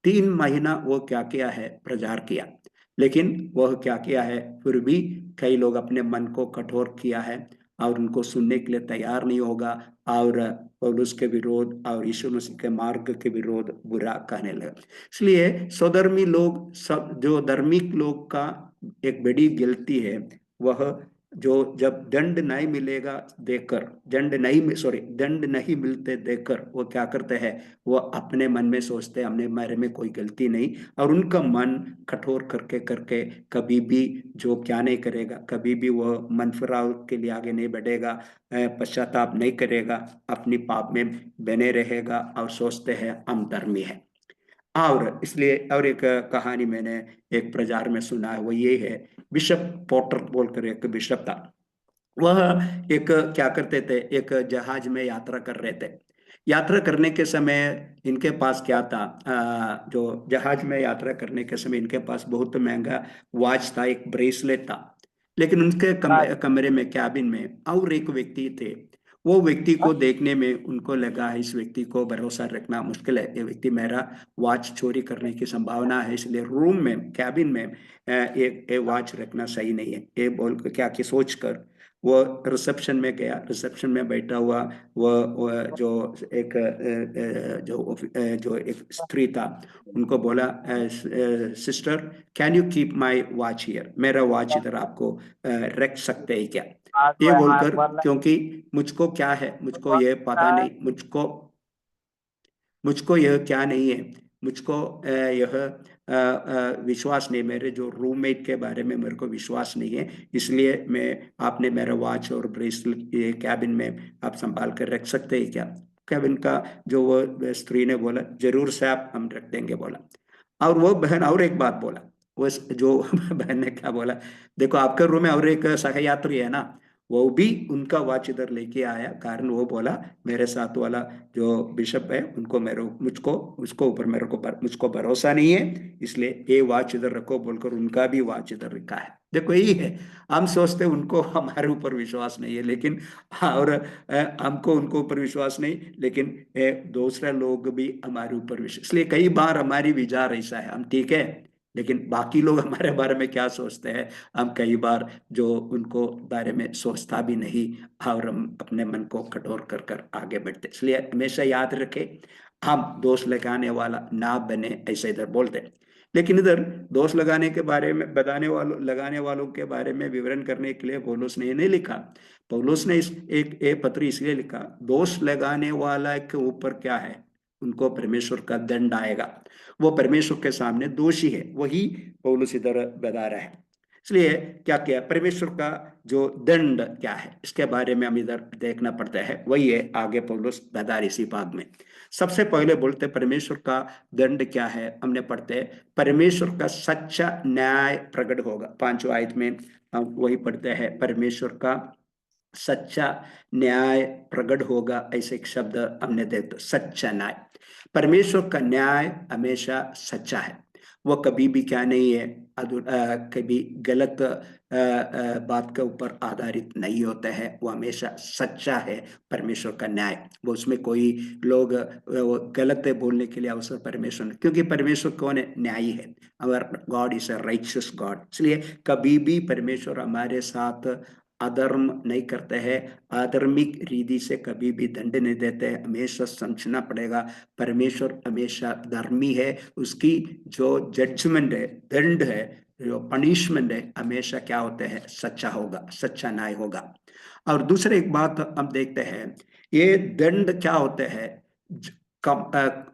3 महीना वो क्या किया है, प्रचार किया, लेकिन वह क्या किया है, फिर भी कई लोग अपने मन को कठोर किया है और उनको सुनने के लिए तैयार नहीं होगा, और पौलुस के विरोध और यीशु मसीह के मार्ग के विरोध बुरा कहने लगा। इसलिए स्वधर्मी लोग, सब जो धार्मिक लोग का एक बड़ी गलती है, वह जो जब दंड नहीं मिलेगा देकर, दंड नहीं मिलते देकर वो क्या करते हैं, वो अपने मन में सोचते हैं हमने, हमारे में कोई गलती नहीं, और उनका मन कठोर करके करके कभी भी जो क्या नहीं करेगा, कभी भी वह मन फिराव के लिए आगे नहीं बढ़ेगा, पश्चाताप नहीं करेगा, अपनी पाप में बने रहेगा और सोचते हैं हम धर्मी है। और इसलिए और एक कहानी मैंने एक प्रचार में सुना है, वो ये है, बिशप पॉटर बोलकर एक बिशप था। वह एक क्या करते थे, एक जहाज में यात्रा कर रहे थे। यात्रा करने के समय इनके पास क्या था, जो जहाज में यात्रा करने के समय इनके पास बहुत महंगा वॉच था, एक ब्रेसलेट था। लेकिन उनके कमरे में, कैबिन में और एक व्यक्ति थे। वो व्यक्ति को देखने में उनको लगा इस व्यक्ति को भरोसा रखना मुश्किल है, ये व्यक्ति मेरा वॉच चोरी करने की संभावना है, इसलिए रूम में, कैबिन में एक वॉच रखना सही नहीं है, ये बोल क्या की सोच कर वो रिसेप्शन में गया। रिसेप्शन में बैठा हुआ वो जो एक जो एक स्त्री था, उनको बोला, sister can you keep my watch here, मेरा वॉच इधर आपको रख सकते हैं क्या, ये बोलकर, क्योंकि मुझको क्या है, मुझको ये पता नहीं, मुझको यह क्या नहीं है, मुझको यह विश्वास नहीं, मेरे जो रूममेट के बारे में मेरे को विश्वास नहीं है, इसलिए मैं, आपने मेरा वॉच और ब्रेसलेट ये कैबिन में आप संभाल कर रख सकते हैं क्या। कैबिन का जो वो स्त्री ने बोला, जरूर से आप हम रख देंगे बोला। और वो बहन और एक बात बोला, वो जो बहन ने क्या बोला, देखो आपके रूम में और एक सहयात्री है ना, वो भी उनका वॉच इधर लेके आया, कारण वो बोला मेरे साथ वाला जो बिशप है उनको, मेरे मुझको उसको ऊपर मेरे को मुझको भरोसा नहीं है, इसलिए ये वॉच इधर रखो बोलकर उनका भी वॉच इधर रखा है। देखो यही है, हम सोचते उनको हमारे ऊपर विश्वास नहीं है, लेकिन और हमको उनको ऊपर विश्वास नहीं, लेकिन दूसरे लोग भी हमारे ऊपर विश्वास, इसलिए कई बार हमारी विचार ऐसा है, हम ठीक है, लेकिन बाकी लोग हमारे बारे में क्या सोचते हैं, हम कई बार जो उनको बारे में सोचता भी नहीं, और हम अपने मन को कठोर कर कर आगे बढ़ते। इसलिए हमेशा याद रखें, हम दोष लगाने वाला ना बने, ऐसे इधर बोलते हैं। लेकिन इधर दोष लगाने के बारे में, लगाने वालों के बारे में विवरण करने के लिए पौलुस ने ये नहीं लिखा। पौलुस ने इस एक पत्र इसलिए लिखा, दोष लगाने वाला के ऊपर क्या है, उनको परमेश्वर का दंड आएगा, वो परमेश्वर के सामने दोषी है, वही पौलुस इधर बता रहा है। इसलिए क्या किया, परमेश्वर का जो दंड क्या है इसके बारे में हम इधर देखना पड़ता है, वही है आगे पौलुस बता रहे इसी भाग में। सबसे पहले बोलते परमेश्वर का दंड क्या है, हमने पढ़ते हैं परमेश्वर का सच्चा न्याय प्रकट होगा। 5वां आयत में हम वही पढ़ते हैं, परमेश्वर का सच्चा न्याय प्रकट होगा, ऐसे एक शब्द हमने देखा, सच्चा न्याय। परमेश्वर का न्याय हमेशा सच्चा है, वो कभी भी क्या नहीं है, कभी गलत बात के ऊपर आधारित नहीं होता है, वो हमेशा सच्चा है परमेश्वर का न्याय। वो उसमें कोई लोग वो गलत है बोलने के लिए अवसर परमेश्वर ने, क्योंकि परमेश्वर कौन है, न्यायी है, our god is a righteous god. इसलिए कभी भी परमेश्वर हमारे साथ अधर्म नहीं करते हैं, आधर्मिक रीति से कभी भी दंड नहीं देते हैं। हमेशा समझना पड़ेगा परमेश्वर हमेशा धर्मी है, उसकी जो जजमेंट है, दंड है, जो पनिशमेंट है, हमेशा क्या होते हैं, सच्चा होगा, सच्चा न्याय होगा। और दूसरे एक बात हम देखते हैं, ये दंड क्या होते हैं,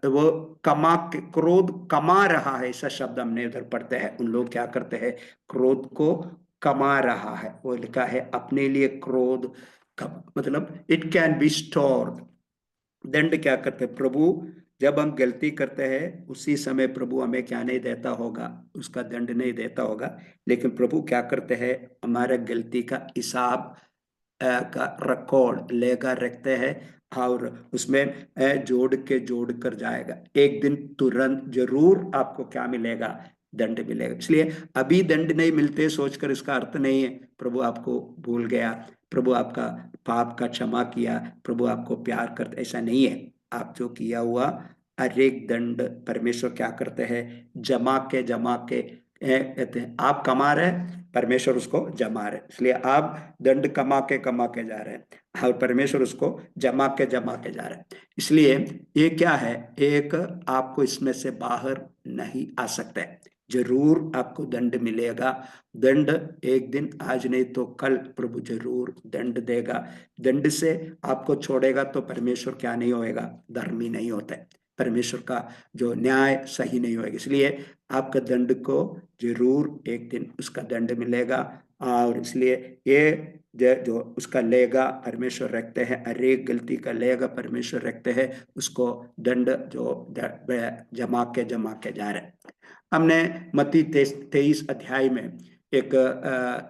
वो कमा के, क्रोध कमा रहा है, ऐसा शब्द हमने उधर पढ़ते हैं। उन लोग क्या करते हैं, क्रोध को कमा रहा है, वो लिखा है अपने लिए क्रोध, मतलब इट कैन बी स्टोर्ड। दंड क्या करते हैं, प्रभु जब हम गलती करते हैं उसी समय प्रभु हमें क्या नहीं देता होगा, उसका दंड नहीं देता होगा, लेकिन प्रभु क्या करते हैं, हमारे गलती का हिसाब का रिकॉर्ड लेकर रखते हैं, और उसमें जोड़ कर जाएगा। एक दिन तुरंत जरूर आपको क्या मिलेगा, दंड मिलेगा। इसलिए अभी दंड नहीं मिलते सोचकर इसका अर्थ नहीं है प्रभु आपको भूल गया, प्रभु आपका पाप का क्षमा किया, प्रभु आपको प्यार करते, ऐसा नहीं है। आप जो किया हुआ हर एक दंड परमेश्वर क्या करते हैं, जमा के कहते हैं, आप कमा रहे, परमेश्वर उसको जमा रहे। इसलिए आप दंड कमा के जा रहे हैं, और परमेश्वर उसको जमा के जा रहे हैं। इसलिए ये क्या है, एक आपको इसमें से बाहर नहीं आ सकता है, जरूर आपको दंड मिलेगा। दंड एक दिन, आज नहीं तो कल प्रभु जरूर दंड देगा। दंड से आपको छोड़ेगा तो परमेश्वर क्या नहीं होएगा, धर्मी नहीं होता है, परमेश्वर का जो न्याय सही नहीं होएगा। इसलिए आपका दंड को जरूर एक दिन उसका दंड मिलेगा, और इसलिए ये जो उसका लेगा परमेश्वर रखते हैं, हर एक गलती का लेगा परमेश्वर रखते हैं, उसको दंड जो जमा के जा रहे हैं। हमने मत्ती 23 अध्याय में एक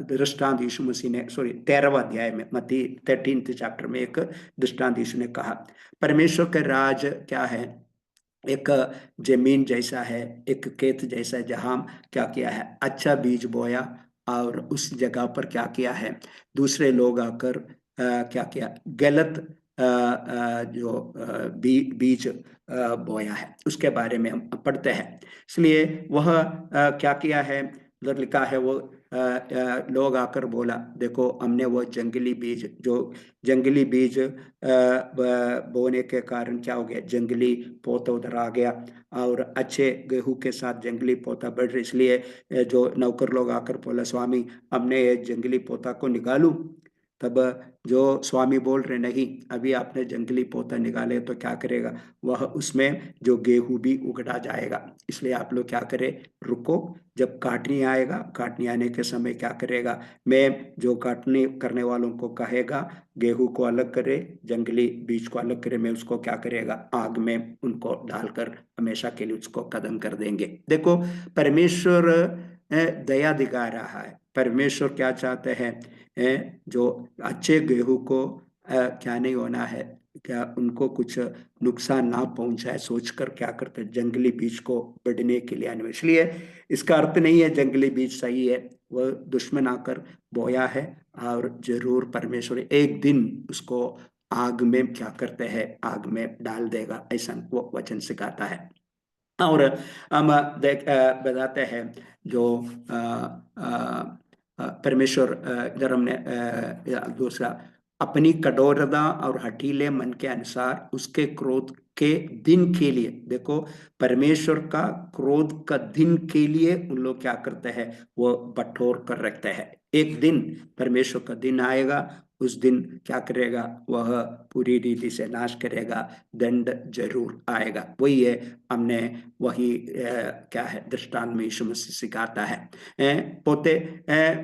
दृष्टांत यीशु मसीह ने, सॉरी 13वां अध्याय में, मत्ती 13th चैप्टर में एक दृष्टांत यीशु ने कहा, परमेश्वर का राज क्या है, एक जमीन जैसा है, एक खेत जैसा है, जहां क्या किया है, अच्छा बीज बोया, और उस जगह पर क्या किया है, दूसरे लोग आकर क्या किया, गलत जो बीज बोया है, उसके बारे में हम पढ़ते हैं। इसलिए वह क्या किया है, उधर लिखा है, वो लोग आकर बोला, देखो हमने वो जंगली बीज बोने के कारण क्या हो गया, जंगली पौधा उधर आ गया, और अच्छे गेहूं के साथ जंगली पौधा बढ़ रहा, इसलिए जो नौकर लोग आकर बोला, स्वामी हमने ये जंगली पौधा को निकालूं। तब जो स्वामी बोल रहे, नहीं, अभी आपने जंगली पौधा निकाले तो क्या करेगा, वह उसमें जो गेहूं भी उगड़ा जाएगा, इसलिए आप लोग क्या करें, रुको, जब काटनी आएगा, काटने आने के समय क्या करेगा, मैं जो काटने करने वालों को कहेगा गेहूं को अलग करे, जंगली बीज को अलग करे, मैं उसको क्या करेगा, आग में उनको डालकर हमेशा के लिए उसको खत्म कर देंगे। देखो परमेश्वर दया दिखा रहा है, परमेश्वर क्या चाहते हैं, जो अच्छे गेहूं को क्या नहीं होना है, क्या उनको कुछ नुकसान ना पहुंचाए सोचकर क्या करते हैं, जंगली बीज को बढ़ने के लिए आने। इसलिए इसका अर्थ नहीं है जंगली बीज सही है, वह दुश्मन आकर बोया है, और जरूर परमेश्वर एक दिन उसको आग में क्या करते हैं, आग में डाल देगा, ऐसा वो वचन सिखाता है। और हम बताते हैं जो परमेश्वर इधर हमने दूसरा, अपनी कठोरता और हठीले मन के अनुसार उसके क्रोध के दिन के लिए, देखो परमेश्वर का क्रोध का दिन के लिए उन लोग क्या करते हैं, वो बटोर कर रखते हैं। एक दिन परमेश्वर का दिन आएगा, उस दिन क्या करेगा, वह पूरी रीति से नाश करेगा, दंड जरूर आएगा। वही है, हमने वही क्या है दृष्टांत में यीशु मसीह सिखाता है। पोते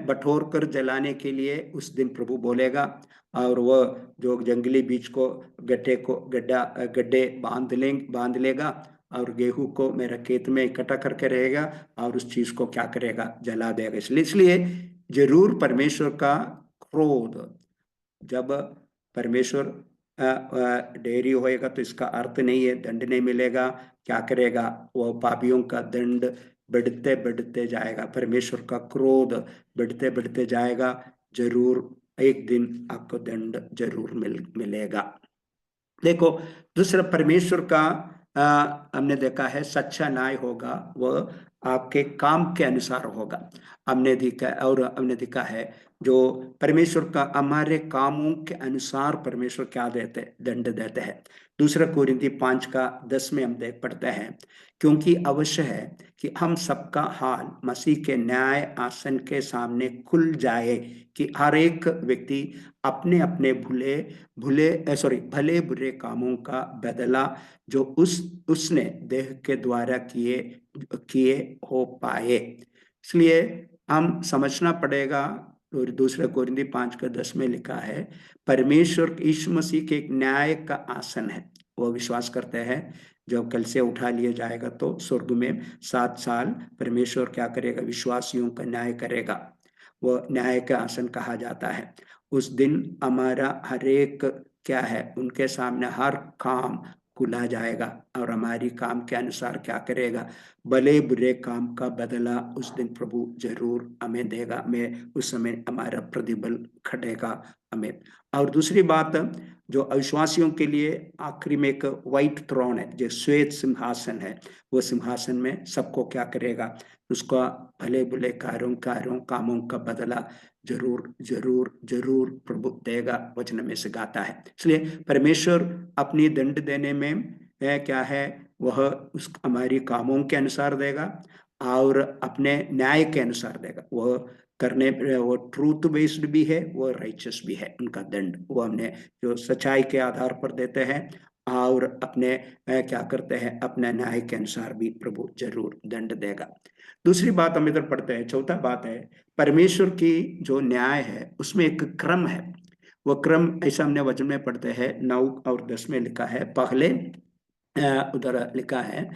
बटोर कर जलाने के लिए उस दिन प्रभु बोलेगा, और वह जो जंगली बीज को गड्ढे बांध लेगा, और गेहूं को मेरा खेत में इकट्ठा करके रहेगा, और उस चीज को क्या करेगा, जला देगा। इसलिए जरूर परमेश्वर का क्रोध, जब परमेश्वर डेयरी होएगा तो इसका अर्थ नहीं है दंड नहीं मिलेगा। क्या करेगा, वो पापियों का दंड बढ़ते बढ़ते जाएगा, परमेश्वर का क्रोध बढ़ते बढ़ते जाएगा। जरूर एक दिन आपको दंड जरूर मिलेगा। देखो, दूसरा परमेश्वर का हमने देखा है सच्चा न्याय होगा, वह आपके काम के अनुसार होगा। हमने देखा है जो परमेश्वर का हमारे कामों के अनुसार परमेश्वर क्या देते, दंड देते हैं। दूसरा कोरिन्थी 5:10 में हम देख पढ़ते हैं, क्योंकि अवश्य है कि हम सबका हाल मसीह के न्याय आसन के सामने खुल जाए, कि हर एक व्यक्ति अपने अपने भले बुरे कामों का बदला जो उसने देह के द्वारा किए किए हो पाए। इसलिए हम समझना पड़ेगा। और दूसरा कोरिन्थी 5:10 में लिखा है, परमेश्वर यीशु मसीह के एक न्याय का आसन है, वो विश्वास करते हैं। जब कल से उठा लिया जाएगा तो स्वर्ग में 7 साल परमेश्वर क्या करेगा, विश्वासियों का न्याय करेगा। वो न्याय का आसन कहा जाता है। उस दिन हमारा हर एक क्या है, उनके सामने हर काम खुला जाएगा, और हमारी काम के अनुसार क्या करेगा, भले बुरे काम का बदला उस दिन प्रभु जरूर हमें देगा। मैं उस समय हमारा प्रतिबल खटेगा हमें। और दूसरी बात, जो अविश्वासियों के लिए आखिरी में एक व्हाइट थ्रोन है, जो श्वेत सिंहासन है, वो सिंहासन में सबको क्या करेगा, उसका भले बुरे कार्यों कामों का बदला जरूर जरूर जरूर प्रभु देगा, वचन में सिखाता है। इसलिए परमेश्वर अपनी दंड देने में क्या है, वह उस हमारी कामों के अनुसार देगा, और अपने न्याय के अनुसार देगा। वह करने वो ट्रूथ बेस्ड भी है, वो राइचस भी है। उनका दंड वो हमने जो सच्चाई के आधार पर देते हैं, और अपने क्या करते हैं, अपने न्याय के अनुसार भी प्रभु जरूर दंड देगा। दूसरी बात हम इधर पढ़ते हैं, चौथा बात है, परमेश्वर की जो न्याय है उसमें एक क्रम है। वो क्रम ऐसा हमने वचन में पढ़ते हैं 9 और 10 में लिखा है। पहले उधर लिखा है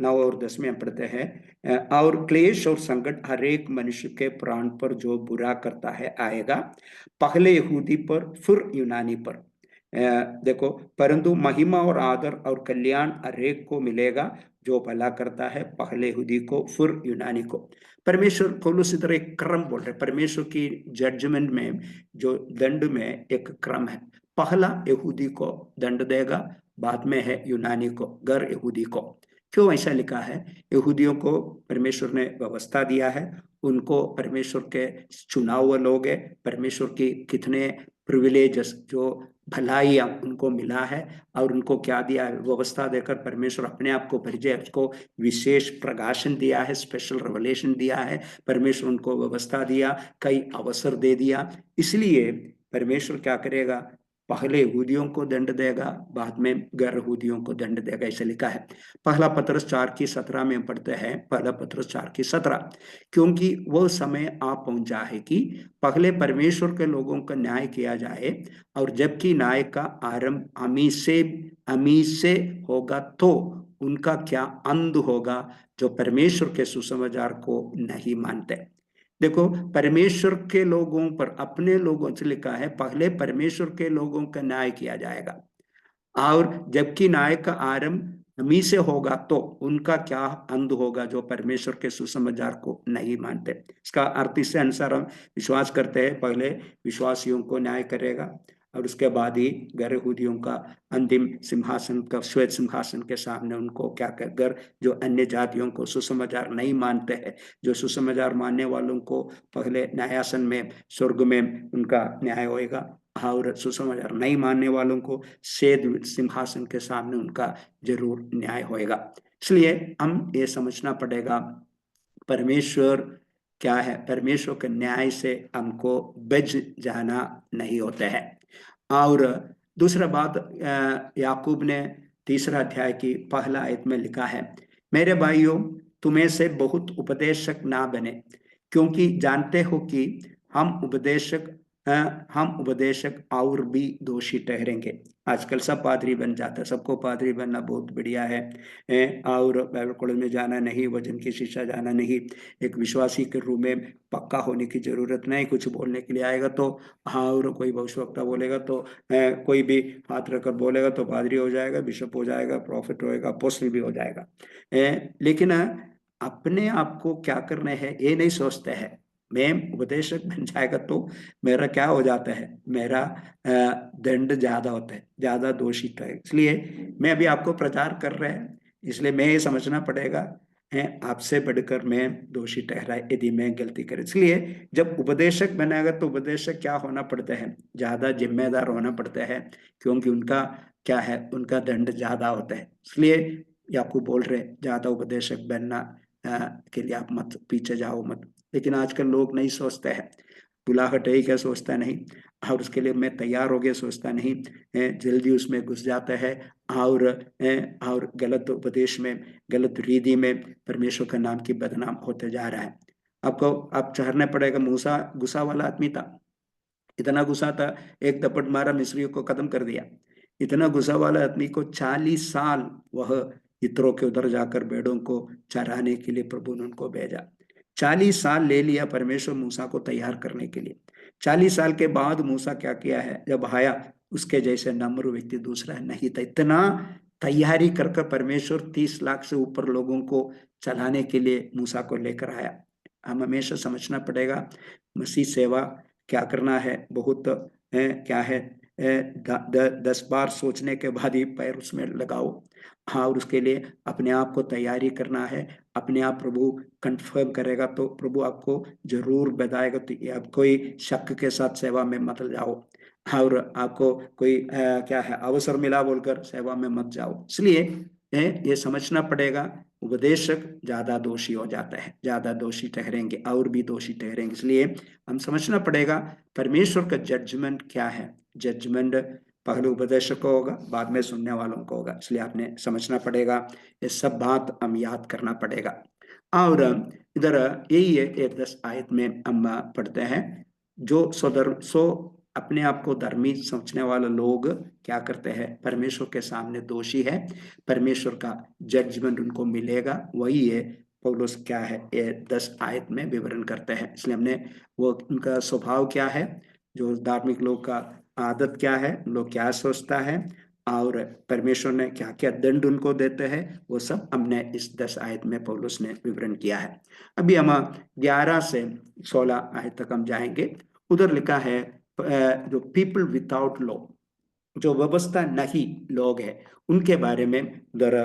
9 और 10 में हम पढ़ते हैं, और क्लेश और संकट हर एक मनुष्य के प्राण पर जो बुरा करता है आएगा, पहले यहूदी पर फिर यूनानी पर। देखो, परंतु महिमा और आदर और कल्याण हर एक को मिलेगा जो भला करता है, पहले यहूदी को फिर यूनानी को। परमेश्वर खोलूस इधर एक क्रम बोल रहे, परमेश्वर की जजमेंट में जो दंड में एक क्रम है। पहला यहूदी को दंड देगा, बाद में है यूनानी को, गैर यहूदी को। क्यों ऐसा लिखा है? यहूदियों को परमेश्वर ने व्यवस्था दिया है, उनको परमेश्वर के चुनाव हुए लोग है, परमेश्वर की कितने प्रिविलेजेस जो भलाइयां उनको मिला है, और उनको क्या दिया है, व्यवस्था देकर परमेश्वर अपने आप को परिचय, उसको विशेष प्रकाशन दिया है, स्पेशल रेवलेशन दिया है। परमेश्वर उनको व्यवस्था दिया, कई अवसर दे दिया। इसलिए परमेश्वर क्या करेगा, पहले यहूदियों को दंड देगा, बाद में गैर यहूदियों को दंड देगा, ऐसा लिखा है। पहला पत्रस 4:17 में हम पढ़ते हैं, पहला पत्रस 4:17, क्योंकि वह समय आ पहुंचा है कि पहले परमेश्वर के लोगों का न्याय किया जाए, और जबकि न्याय का आरंभ अमी से होगा तो उनका क्या अंत होगा, जो परमेश्वर के सुसमाचार को नहीं मानते। देखो, परमेश्वर के लोगों पर, अपने लोगों से लिखा है, पहले परमेश्वर के लोगों का न्याय किया जाएगा, और जबकि न्याय का आरंभ हमी से होगा तो उनका क्या अंत होगा, जो परमेश्वर के सुसमाचार को नहीं मानते। इसका अर्थ इससे अनुसार हम विश्वास करते हैं, पहले विश्वासियों को न्याय करेगा, और उसके बाद ही गैर यहूदियों का अंतिम सिंहासन का श्वेत सिंहासन के सामने उनको क्या कर, जो अन्य जातियों को सुसमाचार नहीं मानते हैं, जो सुसमाचार मानने वालों को पहले न्यायासन में स्वर्ग में उनका न्याय होएगा, और सुसमाचार नहीं मानने वालों को श्वेत सिंहासन के सामने उनका जरूर न्याय होएगा। इसलिए हम ये समझना पड़ेगा परमेश्वर क्या है, परमेश्वर के न्याय से हमको बच जाना नहीं होता है। और दूसरा बात, याकूब ने तीसरा अध्याय की पहला आयत में लिखा है, मेरे भाइयों तुम्हें से बहुत उपदेशक ना बने, क्योंकि जानते हो कि हम उपदेशक और भी दोषी ठहरेंगे। आजकल सब पादरी बन जाता है, सबको पादरी बनना बहुत बढ़िया है, और बाइबल कॉलेज में जाना नहीं, वचन की शिक्षा जाना नहीं, एक विश्वासी के रूप में पक्का होने की जरूरत नहीं। कुछ बोलने के लिए आएगा तो और कोई भविष्यवक्ता बोलेगा तो कोई भी हाथ रखकर बोलेगा तो पादरी हो जाएगा, बिशप हो जाएगा, प्रॉफिट होएगा, अपोस्टल भी हो जाएगा। लेकिन अपने आप को क्या करना है ये नहीं सोचते हैं। मैं उपदेशक बन जाएगा तो मेरा क्या हो जाता है, मेरा दंड ज्यादा होता है, ज्यादा दोषी है। इसलिए मैं अभी आपको प्रचार कर रहे हैं, इसलिए मैं ये समझना पड़ेगा है आपसे बढ़कर मैं दोषी ठहरा यदि मैं गलती करूं। इसलिए जब उपदेशक बनेगा तो उपदेशक क्या होना पड़ता है, ज्यादा जिम्मेदार होना पड़ता है, क्योंकि उनका क्या है, उनका दंड ज्यादा होता है। इसलिए याकूब बोल रहे ज्यादा उपदेशक बनना के लिए आप मत पीछे जाओ मत। लेकिन आजकल लोग नहीं सोचते हैं, बुलाहट है क्या सोचता नहीं, और उसके लिए मैं तैयार हो गया सोचता नहीं, जल्दी उसमें घुस जाता है, और गलत उपदेश में, गलत रीति में परमेश्वर का नाम की बदनाम होते जा रहा है। आपको आप ठहरना पड़ेगा। मूसा गुस्सा वाला आदमी था, इतना गुस्सा था, एक थप्पड़ मारा मिस्रियों को खत्म कर दिया। इतना गुस्सा वाला आदमी को 40 साल वह इत्रो के उधर जाकर भेड़ों को चराने के लिए प्रभु ने उनको भेजा। 40 साल ले लिया परमेश्वर मूसा को तैयार करने के लिए। 40 साल के बाद मूसा क्या किया है, जब आया उसके जैसे नम्र व्यक्ति दूसरा नहीं था। इतना तैयारी कर कर परमेश्वर 30 लाख से ऊपर लोगों को चलाने के लिए मूसा को लेकर आया। हम हमेशा समझना पड़ेगा मसीह सेवा क्या करना है, बहुत क्या है, 10 बार सोचने के बाद ही पैर उसमें लगाओ। हाँ, और उसके लिए अपने आप को तैयारी करना है। अपने आप प्रभु कंफर्म करेगा तो प्रभु आपको जरूर बताएगा। तो आप कोई शक के साथ सेवा में मत जाओ, और आपको कोई क्या है अवसर मिला बोलकर सेवा में मत जाओ। इसलिए ये समझना पड़ेगा उपदेशक ज्यादा दोषी हो जाता है, ज्यादा दोषी ठहरेंगे और भी दोषी ठहरेंगे। इसलिए हम समझना पड़ेगा परमेश्वर का जजमेंट क्या है। जजमेंट पहले उपदेशक को होगा, बाद में सुनने वालों को होगा। इसलिए आपने समझना पड़ेगा, ये सब बात हम याद करना पड़ेगा। और इधर यही है, एक 10 आयत में हम पढ़ते हैं, जो सो अपने आप को धर्मी समझने वाले लोग क्या करते हैं, परमेश्वर के सामने दोषी है, परमेश्वर का जजमेंट उनको मिलेगा। वही है पौलुस क्या है ये 10 आयत में विवरण करते हैं। इसलिए हमने वो उनका स्वभाव क्या है, जो धार्मिक लोग का आदत क्या है, लोग क्या सोचता है, और परमेश्वर ने क्या क्या दंड उनको देते हैं, वो सब हमने इस 10 आयत में पौलुस ने विवरण किया है। अभी हम 11 से 16 आयत तक हम जाएंगे। उधर लिखा है जो पीपल विदाउट लॉ, जो व्यवस्था नहीं लोग हैं, उनके बारे में उधर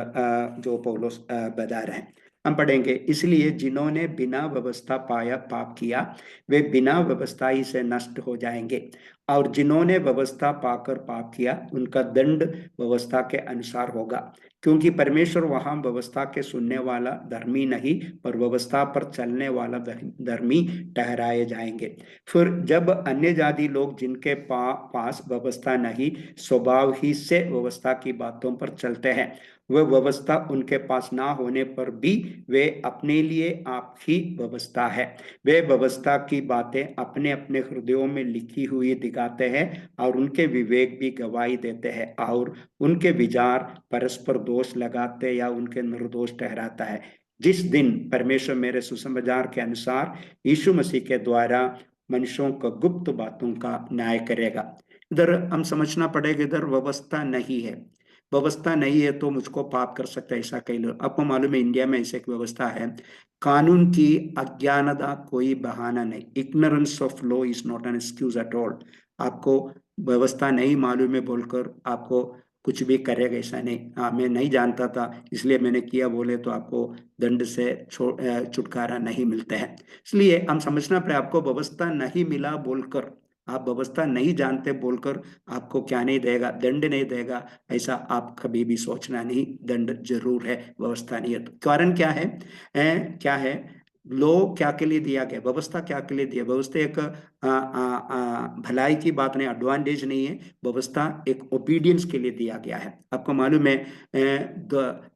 जो पौलुस बता रहे हैं। हम पढ़ेंगे, इसलिए जिन्होंने बिना व्यवस्था पाया पाप किया वे बिना व्यवस्था ही से नष्ट हो जाएंगे, और जिन्होंने व्यवस्था पाकर पाप किया उनका दंड व्यवस्था के अनुसार होगा, क्योंकि परमेश्वर वहां व्यवस्था के सुनने वाला धर्मी नहीं पर व्यवस्था पर चलने वाला धर्मी ठहराए जाएंगे। फिर जब अन्य जाति लोग जिनके पास व्यवस्था नहीं, स्वभाव ही से व्यवस्था की बातों पर चलते हैं, वह व्यवस्था उनके पास ना होने पर भी वे अपने लिए आप ही व्यवस्था है। वे व्यवस्था की बातें अपने अपने हृदयों में लिखी हुई दिखाते हैं, और उनके विवेक भी गवाही देते हैं, और उनके विचार परस्पर दोष लगाते या उनके निर्दोष ठहराता है। जिस दिन परमेश्वर मेरे सुसमाचार के अनुसार यीशु मसीह के द्वारा मनुष्यों को गुप्त बातों का न्याय करेगा। इधर हम समझना पड़ेगा, इधर व्यवस्था नहीं है। व्यवस्था नहीं है तो मुझको पाप कर सकता है, ऐसा कई लोग। आपको मालूम है इंडिया में ऐसे एक व्यवस्था है, कानून की अज्ञानता कोई बहाना नहीं। Ignorance of law is not an excuse at all. आपको व्यवस्था नहीं मालूम है बोलकर आपको कुछ भी करेगा, ऐसा नहीं। हाँ, मैं नहीं जानता था इसलिए मैंने किया बोले तो आपको दंड से छुटकारा नहीं मिलता है। इसलिए हम समझना पड़े, आपको व्यवस्था नहीं मिला बोलकर, आप व्यवस्था नहीं जानते बोलकर आपको क्या नहीं देगा, दंड नहीं देगा, ऐसा आप कभी भी सोचना नहीं। दंड जरूर है, व्यवस्था नहीं है तो। कारण क्या है, क्या है, लो क्या के लिए दिया गया, व्यवस्था क्या के लिए दिया, व्यवस्था एक भलाई की बात नहीं, एडवांटेज नहीं है। व्यवस्था एक ओबीडियंस के लिए दिया गया है। आपको मालूम है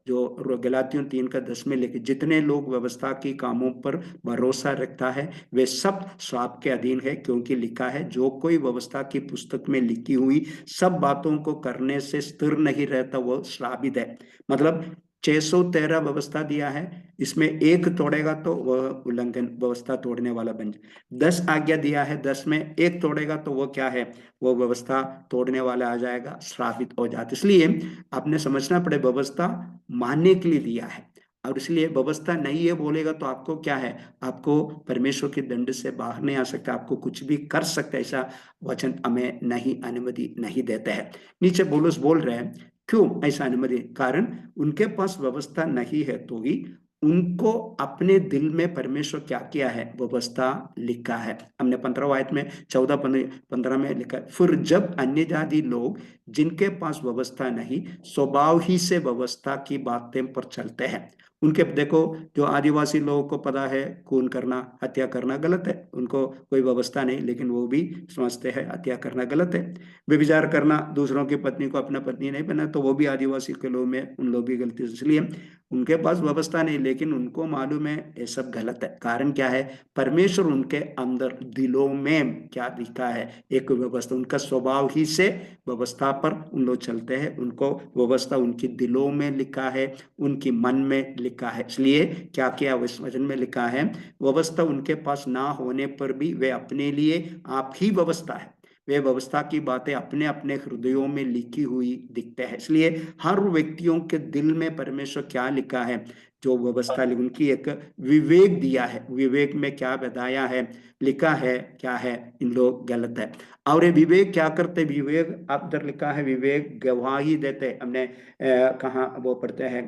जो गलातियों 3:10 में लिखे, जितने लोग व्यवस्था के कामों पर भरोसा रखता है वे सब श्राप के अधीन है, क्योंकि लिखा है जो कोई व्यवस्था की पुस्तक में लिखी हुई सब बातों को करने से स्थिर नहीं रहता वो श्रापित है। मतलब 613 व्यवस्था दिया है, इसमें एक तोड़ेगा तो वह उल्लंघन, व्यवस्था तोड़ने वाला बन जाए। 10 आज्ञा दिया है, 10 में एक तोड़ेगा तो वो क्या है, वो व्यवस्था तोड़ने वाला आ जाएगा, श्रापित हो जाता। इसलिए आपने समझना पड़े, व्यवस्था मानने के लिए दिया है, और इसलिए व्यवस्था नहीं है बोलेगा तो आपको क्या है, आपको परमेश्वर के दंड से बाहर नहीं आ सकता, आपको कुछ भी कर सकता है, ऐसा वचन हमें नहीं, अनुमति नहीं देता है। नीचे पौलुस बोल रहे हैं क्यों ऐसा अनुमति, कारण उनके पास व्यवस्था नहीं है तो ही उनको अपने दिल में परमेश्वर क्या किया है, व्यवस्था लिखा है। हमने 15 आयत में 14-15 में लिखा है, फिर जब अन्य जाति लोग जिनके पास व्यवस्था नहीं स्वभाव ही से व्यवस्था की बातें पर चलते हैं, उनके देखो जो आदिवासी लोगों को पता है खून करना, हत्या करना गलत है, उनको कोई व्यवस्था नहीं, लेकिन वो भी समझते हैं हत्या करना गलत है। व्यभिचार करना, दूसरों की पत्नी को अपना पत्नी नहीं बना, तो वो भी आदिवासी के लोग में उन लोग भी गलती। इसलिए उनके पास व्यवस्था नहीं, लेकिन उनको मालूम है ये सब गलत है। कारण क्या है, परमेश्वर उनके अंदर दिलों में क्या लिखा है, एक व्यवस्था, उनका स्वभाव ही से व्यवस्था पर उन लोग चलते हैं, उनको व्यवस्था उनकी दिलों में लिखा है, उनकी मन में लिखा है। इसलिए क्या किया, इस वचन में लिखा है, व्यवस्था उनके पास ना होने पर भी वे अपने लिए आप ही व्यवस्था है, वे व्यवस्था की बातें अपने अपने हृदयों में लिखी हुई दिखते हैं। इसलिए हर व्यक्तियों के दिल में परमेश्वर क्या लिखा है, जो व्यवस्था उनकी एक विवेक दिया है, विवेक में क्या बताया है, लिखा है क्या है, इन लोग गलत है। और ये विवेक क्या करते, विवेक आप इधर लिखा है, विवेक गवाही देते, हमने कहा वो पढ़ते हैं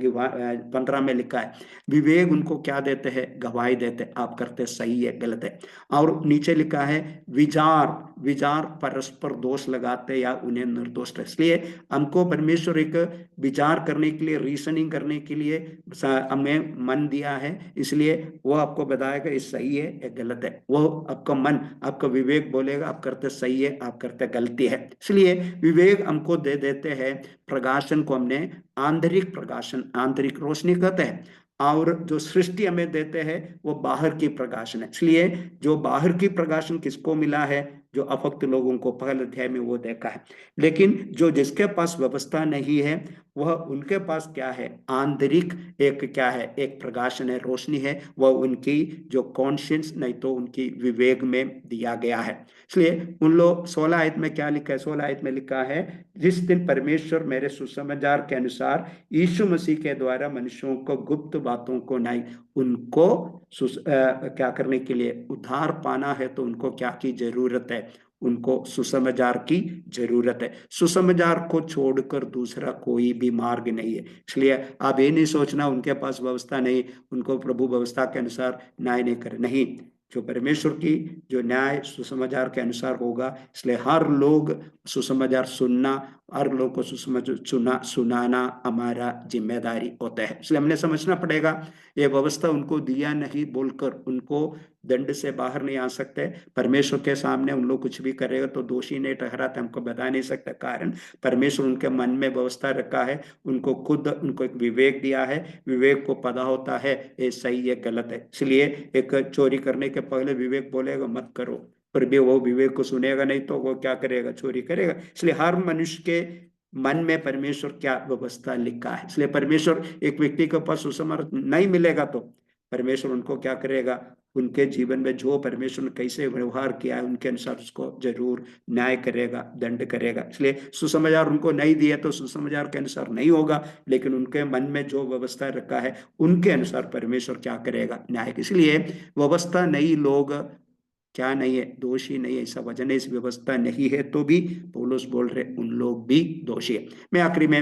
15 में लिखा है, विवेक उनको क्या देते हैं, गवाही देते, आप करते सही है गलत है। और नीचे लिखा है विचार, विचार परस्पर दोष लगाते या उन्हें निर्दोष। इसलिए हमको परमेश्वर एक विचार करने के लिए, रीजनिंग करने के लिए हमें मन दिया है, इसलिए वो आपको बताएगा ये सही है ये गलत है। वो आपका मन, आपका विवेक बोलेगा आप करते सही है, आप करते गलती है। इसलिए विवेक हमको दे देते हैं, प्रकाशन को हमने आंतरिक प्रकाशन, आंतरिक रोशनी कहते हैं, और जो सृष्टि हमें देते हैं वो बाहर की प्रकाशन है। इसलिए जो बाहर की प्रकाशन किसको मिला है, जो अभक्त लोगों को पहले अध्याय में वो देखा है। लेकिन जो जिसके पास व्यवस्था नहीं है वह, उनके पास क्या है, आंतरिक एक क्या है, एक प्रकाशन है, रोशनी है, वह उनकी जो कॉन्शियस नहीं तो उनकी विवेक में दिया गया है। इसलिए उन लोग 16 आयत में क्या लिखा है, 16 आयत में लिखा है, जिस दिन परमेश्वर मेरे सुसमाचार के अनुसार यीशु मसीह के द्वारा मनुष्यों को गुप्त बातों को नहीं, उनको क्या करने के लिए, उद्धार पाना है तो उनको क्या की जरूरत है, उनको सुसमाचार की जरूरत है। सुसमाचार को छोड़कर दूसरा कोई भी मार्ग नहीं है। इसलिए आप ये नहीं सोचना उनके पास व्यवस्था नहीं, उनको प्रभु व्यवस्था के अनुसार न्याय नहीं करे, नहीं, जो परमेश्वर की जो न्याय सुसमाचार के अनुसार होगा। इसलिए हर लोग सुसमाचार सुनना, हर लोग को सुनाना हमारा जिम्मेदारी होता है। इसलिए हमने समझना पड़ेगा, ये व्यवस्था उनको दिया नहीं बोलकर उनको दंड से बाहर नहीं आ सकते। परमेश्वर के सामने उन लोग कुछ भी करेगा तो दोषी नहीं ठहराते, हमको बता नहीं सकता, कारण परमेश्वर उनके मन में व्यवस्था रखा है, उनको खुद उनको एक विवेक दिया है, विवेक को पता होता है ये सही है गलत है। इसलिए एक चोरी करने के पहले विवेक बोलेगा मत करो, पर भी वो विवेक को सुनेगा नहीं तो वो क्या करेगा, चोरी करेगा। इसलिए हर मनुष्य के मन में परमेश्वर क्या व्यवस्था लिखा है। इसलिए परमेश्वर एक व्यक्ति के पास सुसमर्थ नहीं मिलेगा तो परमेश्वर उनको क्या करेगा, उनके जीवन में जो परमेश्वर ने कैसे व्यवहार किया है उनके अनुसार उसको जरूर न्याय करेगा, दंड करेगा। इसलिए सुसमाचार उनको नहीं दिया तो सुसमाचार के अनुसार नहीं होगा, लेकिन उनके मन में जो व्यवस्था रखा है उनके अनुसार परमेश्वर क्या करेगा, न्याय। इसलिए व्यवस्था नहीं लोग क्या नहीं है, दोषी नहीं है, ऐसा वचन इस व्यवस्था नहीं है तो भी पौलुस बोल रहे उन लोग भी दोषी है। मैं आखिरी में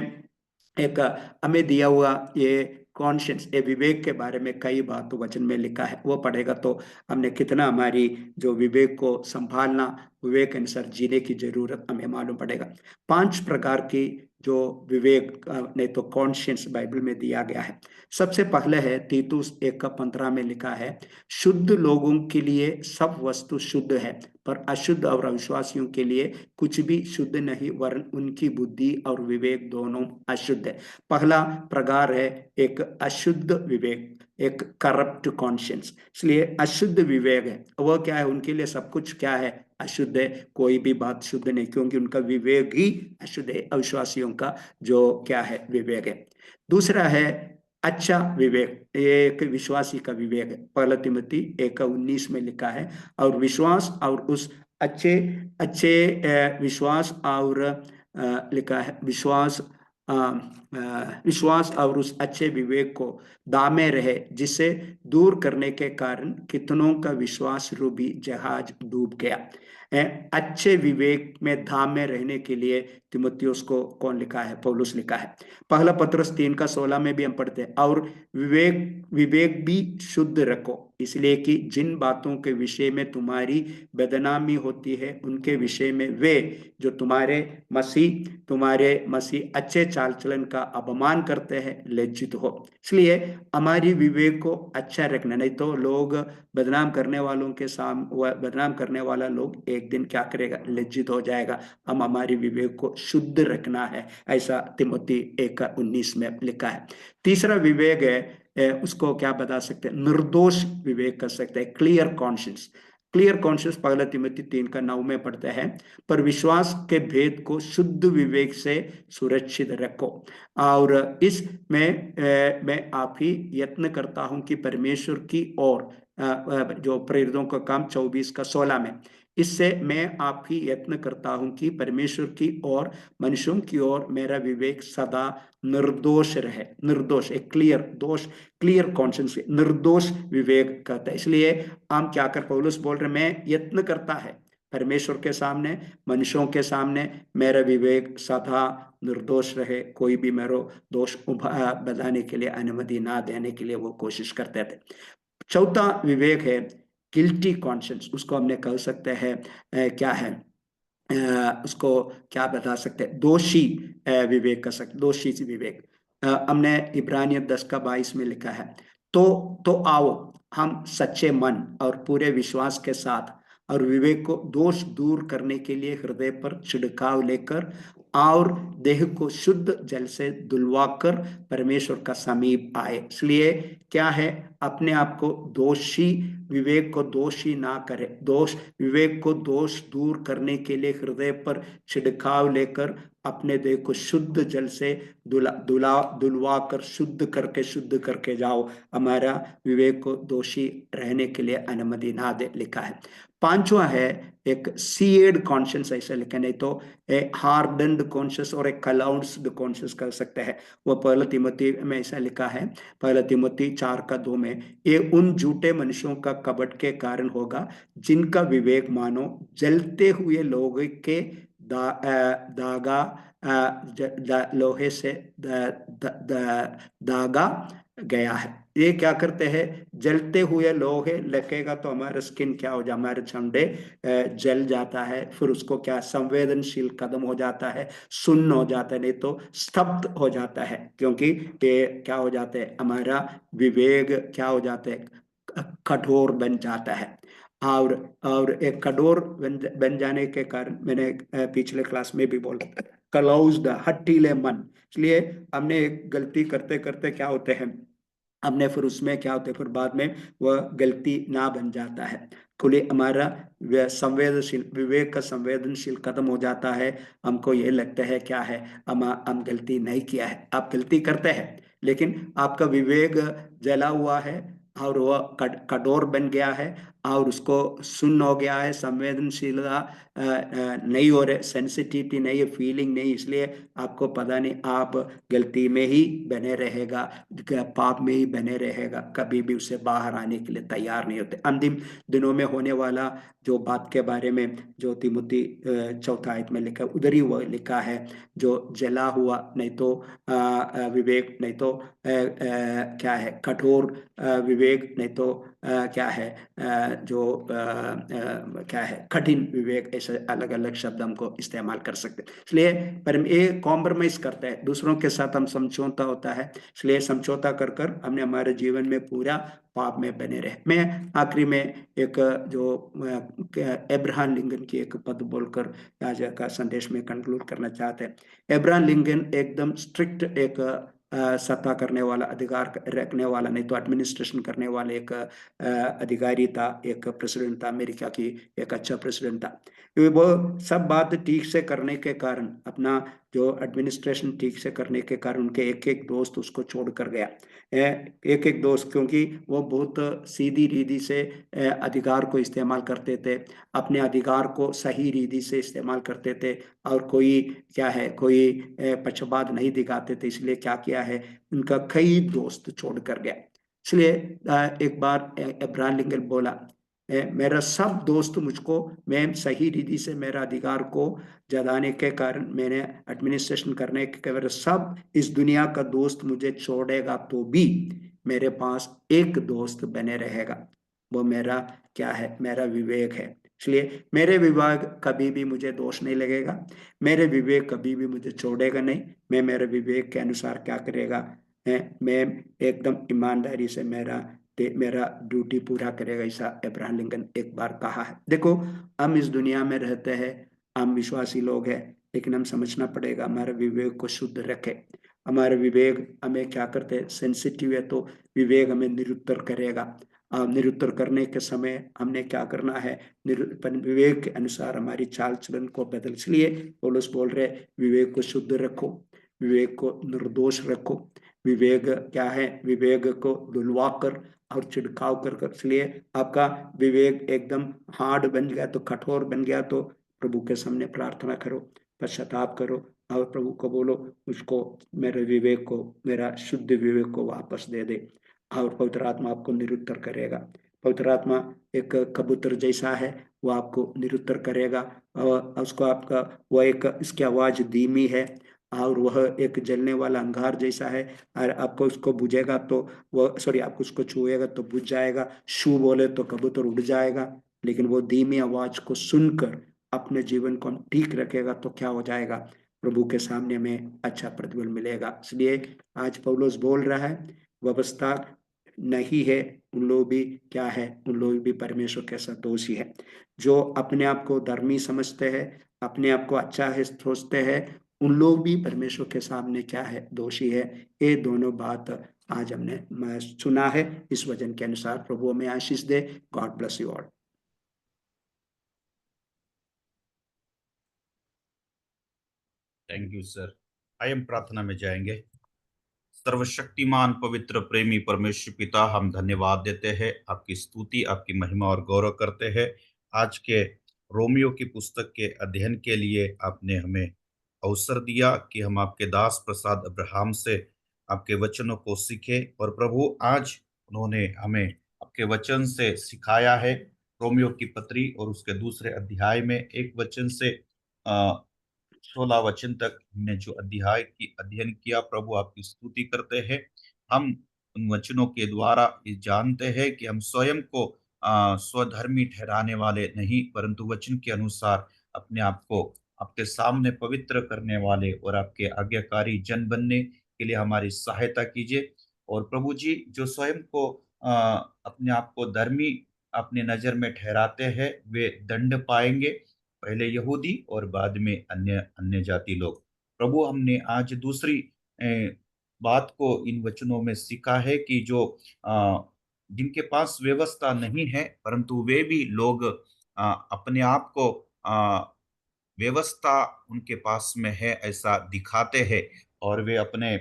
एक हमें दिया हुआ ये कॉन्शियंस, ये विवेक के बारे में कई बात वचन में लिखा है, वो पढ़ेगा तो हमने कितना हमारी जो विवेक को संभालना, विवेक अनुसार जीने की जरूरत हमें मालूम पड़ेगा। 5 प्रकार की जो विवेक नहीं तो कॉन्शियंस बाइबल में दिया गया है। सबसे पहले है तीतुस 1:15 में लिखा है, शुद्ध लोगों के लिए सब वस्तु शुद्ध है, पर अशुद्ध और अविश्वासियों के लिए कुछ भी शुद्ध नहीं, वरन उनकी बुद्धि और विवेक दोनों अशुद्ध है। पहला प्रकार है एक अशुद्ध विवेक, एक करप्ट कॉन्शियंस। इसलिए अशुद्ध विवेक है वह क्या है, उनके लिए सब कुछ क्या है, अशुद्ध है, कोई भी बात शुद्ध नहीं, क्योंकि उनका विवेक ही अशुद्ध है, अविश्वासियों का जो क्या है विवेक है। दूसरा है अच्छा विवेक, ये एक विश्वासी का विवेक है। पहला तिमोथी 1:19 में लिखा है, और विश्वास और उस अच्छे अच्छे विश्वास और लिखा है विश्वास और उस अच्छे विवेक को दामे रहे, जिसे दूर करने के कारण कितनों का विश्वास रूपी जहाज डूब गया। अच्छे विवेक में धामे रहने के लिए तिमुथियुस को कौन लिखा है, पौलुस लिखा है। पहला पत्रस 3:16 में भी हम पढ़ते हैं, और विवेक विवेक भी शुद्ध रखो, इसलिए कि जिन बातों के विषय में तुम्हारी बदनामी होती है उनके विषय में वे जो तुम्हारे मसीह अच्छे चाल चलन का अपमान करते हैं लज्जित हो। इसलिए हमारी विवेक को अच्छा रखना, नहीं तो लोग बदनाम करने वालों के सामने, बदनाम करने वाला लोग एक दिन क्या करेगा, लज्जित हो जाएगा। हम हमारी विवेक को शुद्ध रखना है, ऐसा तिमोथी 1:19 में लिखा है। तीसरा विवेक है उसको क्या बता सकते हैं, निर्दोष विवेक कर सकते हैं, क्लियर कॉन्शियंस। क्लियर कॉन्शियस पहला तिमोथी 3:9 में पढ़ते हैं, पर विश्वास के भेद को शुद्ध विवेक से सुरक्षित रखो। और इसमें मैं आप ही यत्न करता हूं कि परमेश्वर की ओर, जो प्रेरितों का काम 24:16 में, इससे मैं आप ही यत्न करता हूं कि परमेश्वर की ओर मनुष्यों की ओर मेरा विवेक सदा निर्दोष रहे। निर्दोष एक क्लियर दोष, क्लियर कॉन्शियंस, निर्दोष विवेक कहता है। इसलिए हम क्या कर, पौलुस बोल रहे मैं यत्न करता है परमेश्वर के सामने, मनुष्यों के सामने मेरा विवेक सदा निर्दोष रहे, कोई भी मेरे दोष बताने के लिए अनुमति ना देने के लिए वो कोशिश करते थे। चौथा विवेक है गिल्टी कॉन्शियंस, उसको हमने कह सकते हैं क्या है, उसको क्या बता सकते हैं, दोषी विवेक कर सकते, दोषी विवेक। हमने इब्रानियत 10:22 में लिखा है, तो आओ हम सच्चे मन और पूरे विश्वास के साथ और विवेक को दोष दूर करने के लिए हृदय पर छिड़काव लेकर और देह को शुद्ध जल से धुलवाकर परमेश्वर का समीप आए। इसलिए क्या है, अपने आप को दोषी, विवेक को दोषी ना करे, दोष विवेक को दोष दूर करने के लिए हृदय पर छिड़काव लेकर अपने देह को शुद्ध जल से धुलवा कर शुद्ध करके जाओ, हमारा विवेक को दोषी रहने के लिए अनुमति ना दे, लिखा है। पांचवा है एक सीएड कॉन्शियंस, ऐसा लिखा, नहीं तो हार्डन्ड कॉन्शियस और एक कलाउंस्ड कॉन्शियस कर सकते हैं। वो पहला तिमोथी में ऐसा लिखा है, पहला तिमोथी 4:2 में, ये उन झूठे मनुष्यों का कपट के कारण होगा जिनका विवेक मानो जलते हुए लोहे के दागा लोहे से दागा गया है। ये क्या करते हैं, जलते हुए लोहे लगेगा तो हमारा स्किन क्या हो जाता है, हमारे चमड़े जल जाता है, फिर उसको क्या संवेदनशील कदम हो जाता है, सुन्न हो जाता है, नहीं तो स्तब्ध हो जाता है, क्योंकि ये क्या हो जाता है, हमारा विवेक क्या हो जाता है, कठोर बन जाता है। और एक कठोर बन जाने के कारण, मैंने पिछले क्लास में भी बोला, क्लोज्ड हट्टीले मन। इसलिए हमने एक गलती करते करते क्या होते हैं, हमने फिर उसमें क्या होते हैं, फिर बाद में वह गलती ना बन जाता है, खुले हमारा संवेदनशील विवेक का संवेदनशील कदम हो जाता है। हमको ये लगता है क्या है, हम गलती नहीं किया है, आप गलती करते हैं, लेकिन आपका विवेक जला हुआ है और वह कठोर बन गया है, और उसको सुन्न हो गया है, संवेदनशीलता नहीं हो रहे, सेंसिटिविटी नहीं है, फीलिंग नहीं, इसलिए आपको पता नहीं, आप गलती में ही बने रहेगा, पाप में ही बने रहेगा, कभी भी उससे बाहर आने के लिए तैयार नहीं होते। अंतिम दिनों में होने वाला जो बात के बारे में जो तिमुती चौथा आयत में लिखा, उधर ही वो लिखा है, जो जला हुआ नहीं तो विवेक, नहीं तो क्या है कठोर विवेक, नहीं तो क्या है जो क्या है कठिन विवेक, ऐसे अलग अलग शब्द हमको इस्तेमाल कर सकते हैं। इसलिए पर ये कॉम्प्रोमाइज करता है, दूसरों के साथ हम समझौता होता है, इसलिए समझौता कर कर हमने हमारे जीवन में पूरा पाप में बने रहे। मैं आखिरी में एक जो एब्राहम लिंकन की एक पद बोलकर आज का संदेश में कंक्लूड करना चाहते हैं। एब्राहम लिंकन एकदम स्ट्रिक्ट एक सत्ता करने वाला, अधिकार रखने वाला, नहीं तो एडमिनिस्ट्रेशन करने वाले एक अधिकारी था, एक प्रेसिडेंट था, अमेरिका की एक अच्छा प्रेसिडेंट था। वो सब बात ठीक से करने के कारण, अपना जो एडमिनिस्ट्रेशन ठीक से करने के कारण, उनके एक एक दोस्त उसको छोड़ कर गया, एक एक दोस्त, क्योंकि वो बहुत सीधी रीति से अधिकार को इस्तेमाल करते थे, अपने अधिकार को सही रीति से इस्तेमाल करते थे, और कोई क्या है कोई पक्षपात नहीं दिखाते थे, इसलिए क्या किया है, उनका कई दोस्त छोड़ कर गया। इसलिए एक बार अब्राहम लिंकन बोला, मेरा सब दोस्त मुझको, मैं सही रीति से मेरा अधिकार को जताने के कारण, मैंने एडमिनिस्ट्रेशन करने के कारण, सब इस दुनिया का दोस्त मुझे छोड़ेगा तो भी मेरे पास एक दोस्त बने रहेगा, वो मेरा क्या है, मेरा विवेक है। इसलिए मेरे विवेक कभी भी मुझे दोष नहीं लगेगा, मेरे विवेक कभी भी मुझे छोड़ेगा नहीं, मैं मेरे विवेक के अनुसार क्या करेगा है, मैं एकदम ईमानदारी से मेरा ड्यूटी पूरा करेगा, ऐसा अब्राहम लिंकन एक बार कहा है। देखो, हम इस दुनिया में रहते हैं, हम विश्वासी लोग हैं, लेकिन हम समझना पड़ेगा हमारे विवेक को शुद्ध रखे। हमारे विवेक हमें क्या करते हैं, सेंसिटिव है, तो विवेक हमें निरुत्तर करेगा। निरुत्तर करने के समय हमने क्या करना है, विवेक के अनुसार हमारी चाल चलन को बदल, इसलिए पौलुस बोल रहे, विवेक को शुद्ध रखो, विवेक को निर्दोष रखो। विवेक क्या है, विवेक को धुलवा कर और छिड़काव कर कर, इसलिए आपका विवेक एकदम हार्ड बन गया, तो कठोर बन गया, तो प्रभु के सामने प्रार्थना करो, पश्चाताप करो, और प्रभु को बोलो, उसको मेरे विवेक को, मेरा शुद्ध विवेक को वापस दे दे, और पवित्र आत्मा आपको निरुत्तर करेगा। पवित्र आत्मा एक कबूतर जैसा है, वो आपको निरुत्तर करेगा, और उसको आपका, वह एक, इसकी आवाज धीमी है, और वह एक जलने वाला अंगार जैसा है, और आपको उसको बुझेगा तो वो, सॉरी, आपको उसको छुएगा तो बुझ जाएगा, शू बोले तो कबूतर उड़ जाएगा, लेकिन वो धीमी आवाज को सुनकर अपने जीवन को ठीक रखेगा तो क्या हो जाएगा, प्रभु के सामने में अच्छा प्रतिफल मिलेगा। इसलिए आज पौलुस बोल रहा है, व्यवस्था नहीं है, उन लोग भी क्या है, उन लोग भी परमेश्वर के साथ दोषी है, जो अपने आप को धर्मी समझते हैं, अपने आप को अच्छा है सोचते हैं, उन लोग भी परमेश्वर के सामने क्या है, दोषी है। ये दोनों बात आज हमने सुना है, इस वचन के अनुसार प्रभु हमें आशीष दे। God bless you all. Thank you sir. आइए हम प्रार्थना में जाएंगे। सर्वशक्तिमान पवित्र प्रेमी परमेश्वर पिता, हम धन्यवाद देते हैं, आपकी स्तुति, आपकी महिमा और गौरव करते हैं। आज के रोमियो की पुस्तक के अध्ययन के लिए आपने हमें अवसर दिया कि हम आपके दास प्रसाद अब्राहम से आपके वचनों को सीखे। और प्रभु, आज उन्होंने हमें आपके वचन से सिखाया है। रोमियो की पत्री और उसके दूसरे अध्याय में एक वचन से 16 वचन तक हमने जो अध्याय की अध्ययन किया, प्रभु आपकी स्तुति करते हैं। हम उन वचनों के द्वारा ये जानते हैं कि हम स्वयं को स्वधर्मी ठहराने वाले नहीं, परंतु वचन के अनुसार अपने आप को आपके सामने पवित्र करने वाले और आपके आज्ञाकारी जन बनने के लिए हमारी सहायता कीजिए। और प्रभु जी, जो स्वयं को अपने आप को धर्मी अपने नजर में ठहराते हैं, वे दंड पाएंगे, पहले यहूदी और बाद में अन्य अन्य जाति लोग। प्रभु, हमने आज दूसरी बात को इन वचनों में सीखा है कि जो जिनके पास व्यवस्था नहीं है, परंतु वे भी लोग अपने आप को व्यवस्था उनके पास में है ऐसा दिखाते हैं, और वे अपने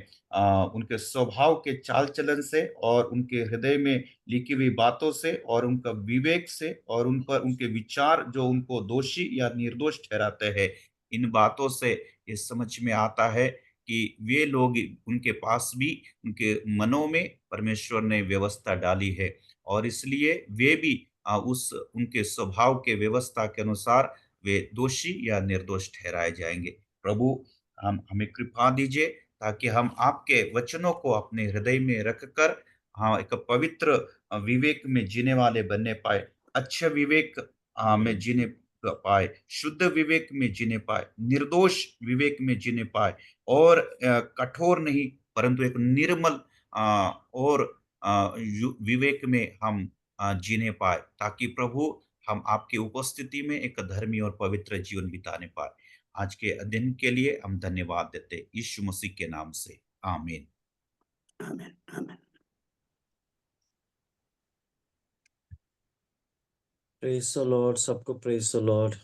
उनके स्वभाव के चाल चलन से और उनके हृदय में लिखी हुई बातों से और उनका विवेक से और उन पर उनके विचार जो उनको दोषी या निर्दोष ठहराते हैं, इन बातों से ये समझ में आता है कि वे लोग, उनके पास भी उनके मनों में परमेश्वर ने व्यवस्था डाली है और इसलिए वे भी उस उनके स्वभाव के व्यवस्था के अनुसार वे दोषी या निर्दोष ठहराए जाएंगे। प्रभु, हम हमें कृपा दीजिए ताकि हम आपके वचनों को अपने हृदय में रखकर एक पवित्र विवेक में जीने वाले बनने पाए, अच्छे विवेक में जीने पाए, शुद्ध विवेक में जीने पाए, निर्दोष विवेक में जीने पाए और कठोर नहीं परंतु एक निर्मल और विवेक में हम जीने पाए, ताकि प्रभु हम आपकी उपस्थिति में एक धर्मी और पवित्र जीवन बिताने पाए। आज के दिन के लिए हम धन्यवाद देते हैं, यीशु मसीह के नाम से, आमीन। आमेन, आमेन। प्रेज द लॉर्ड, सबको प्रेज द लॉर्ड।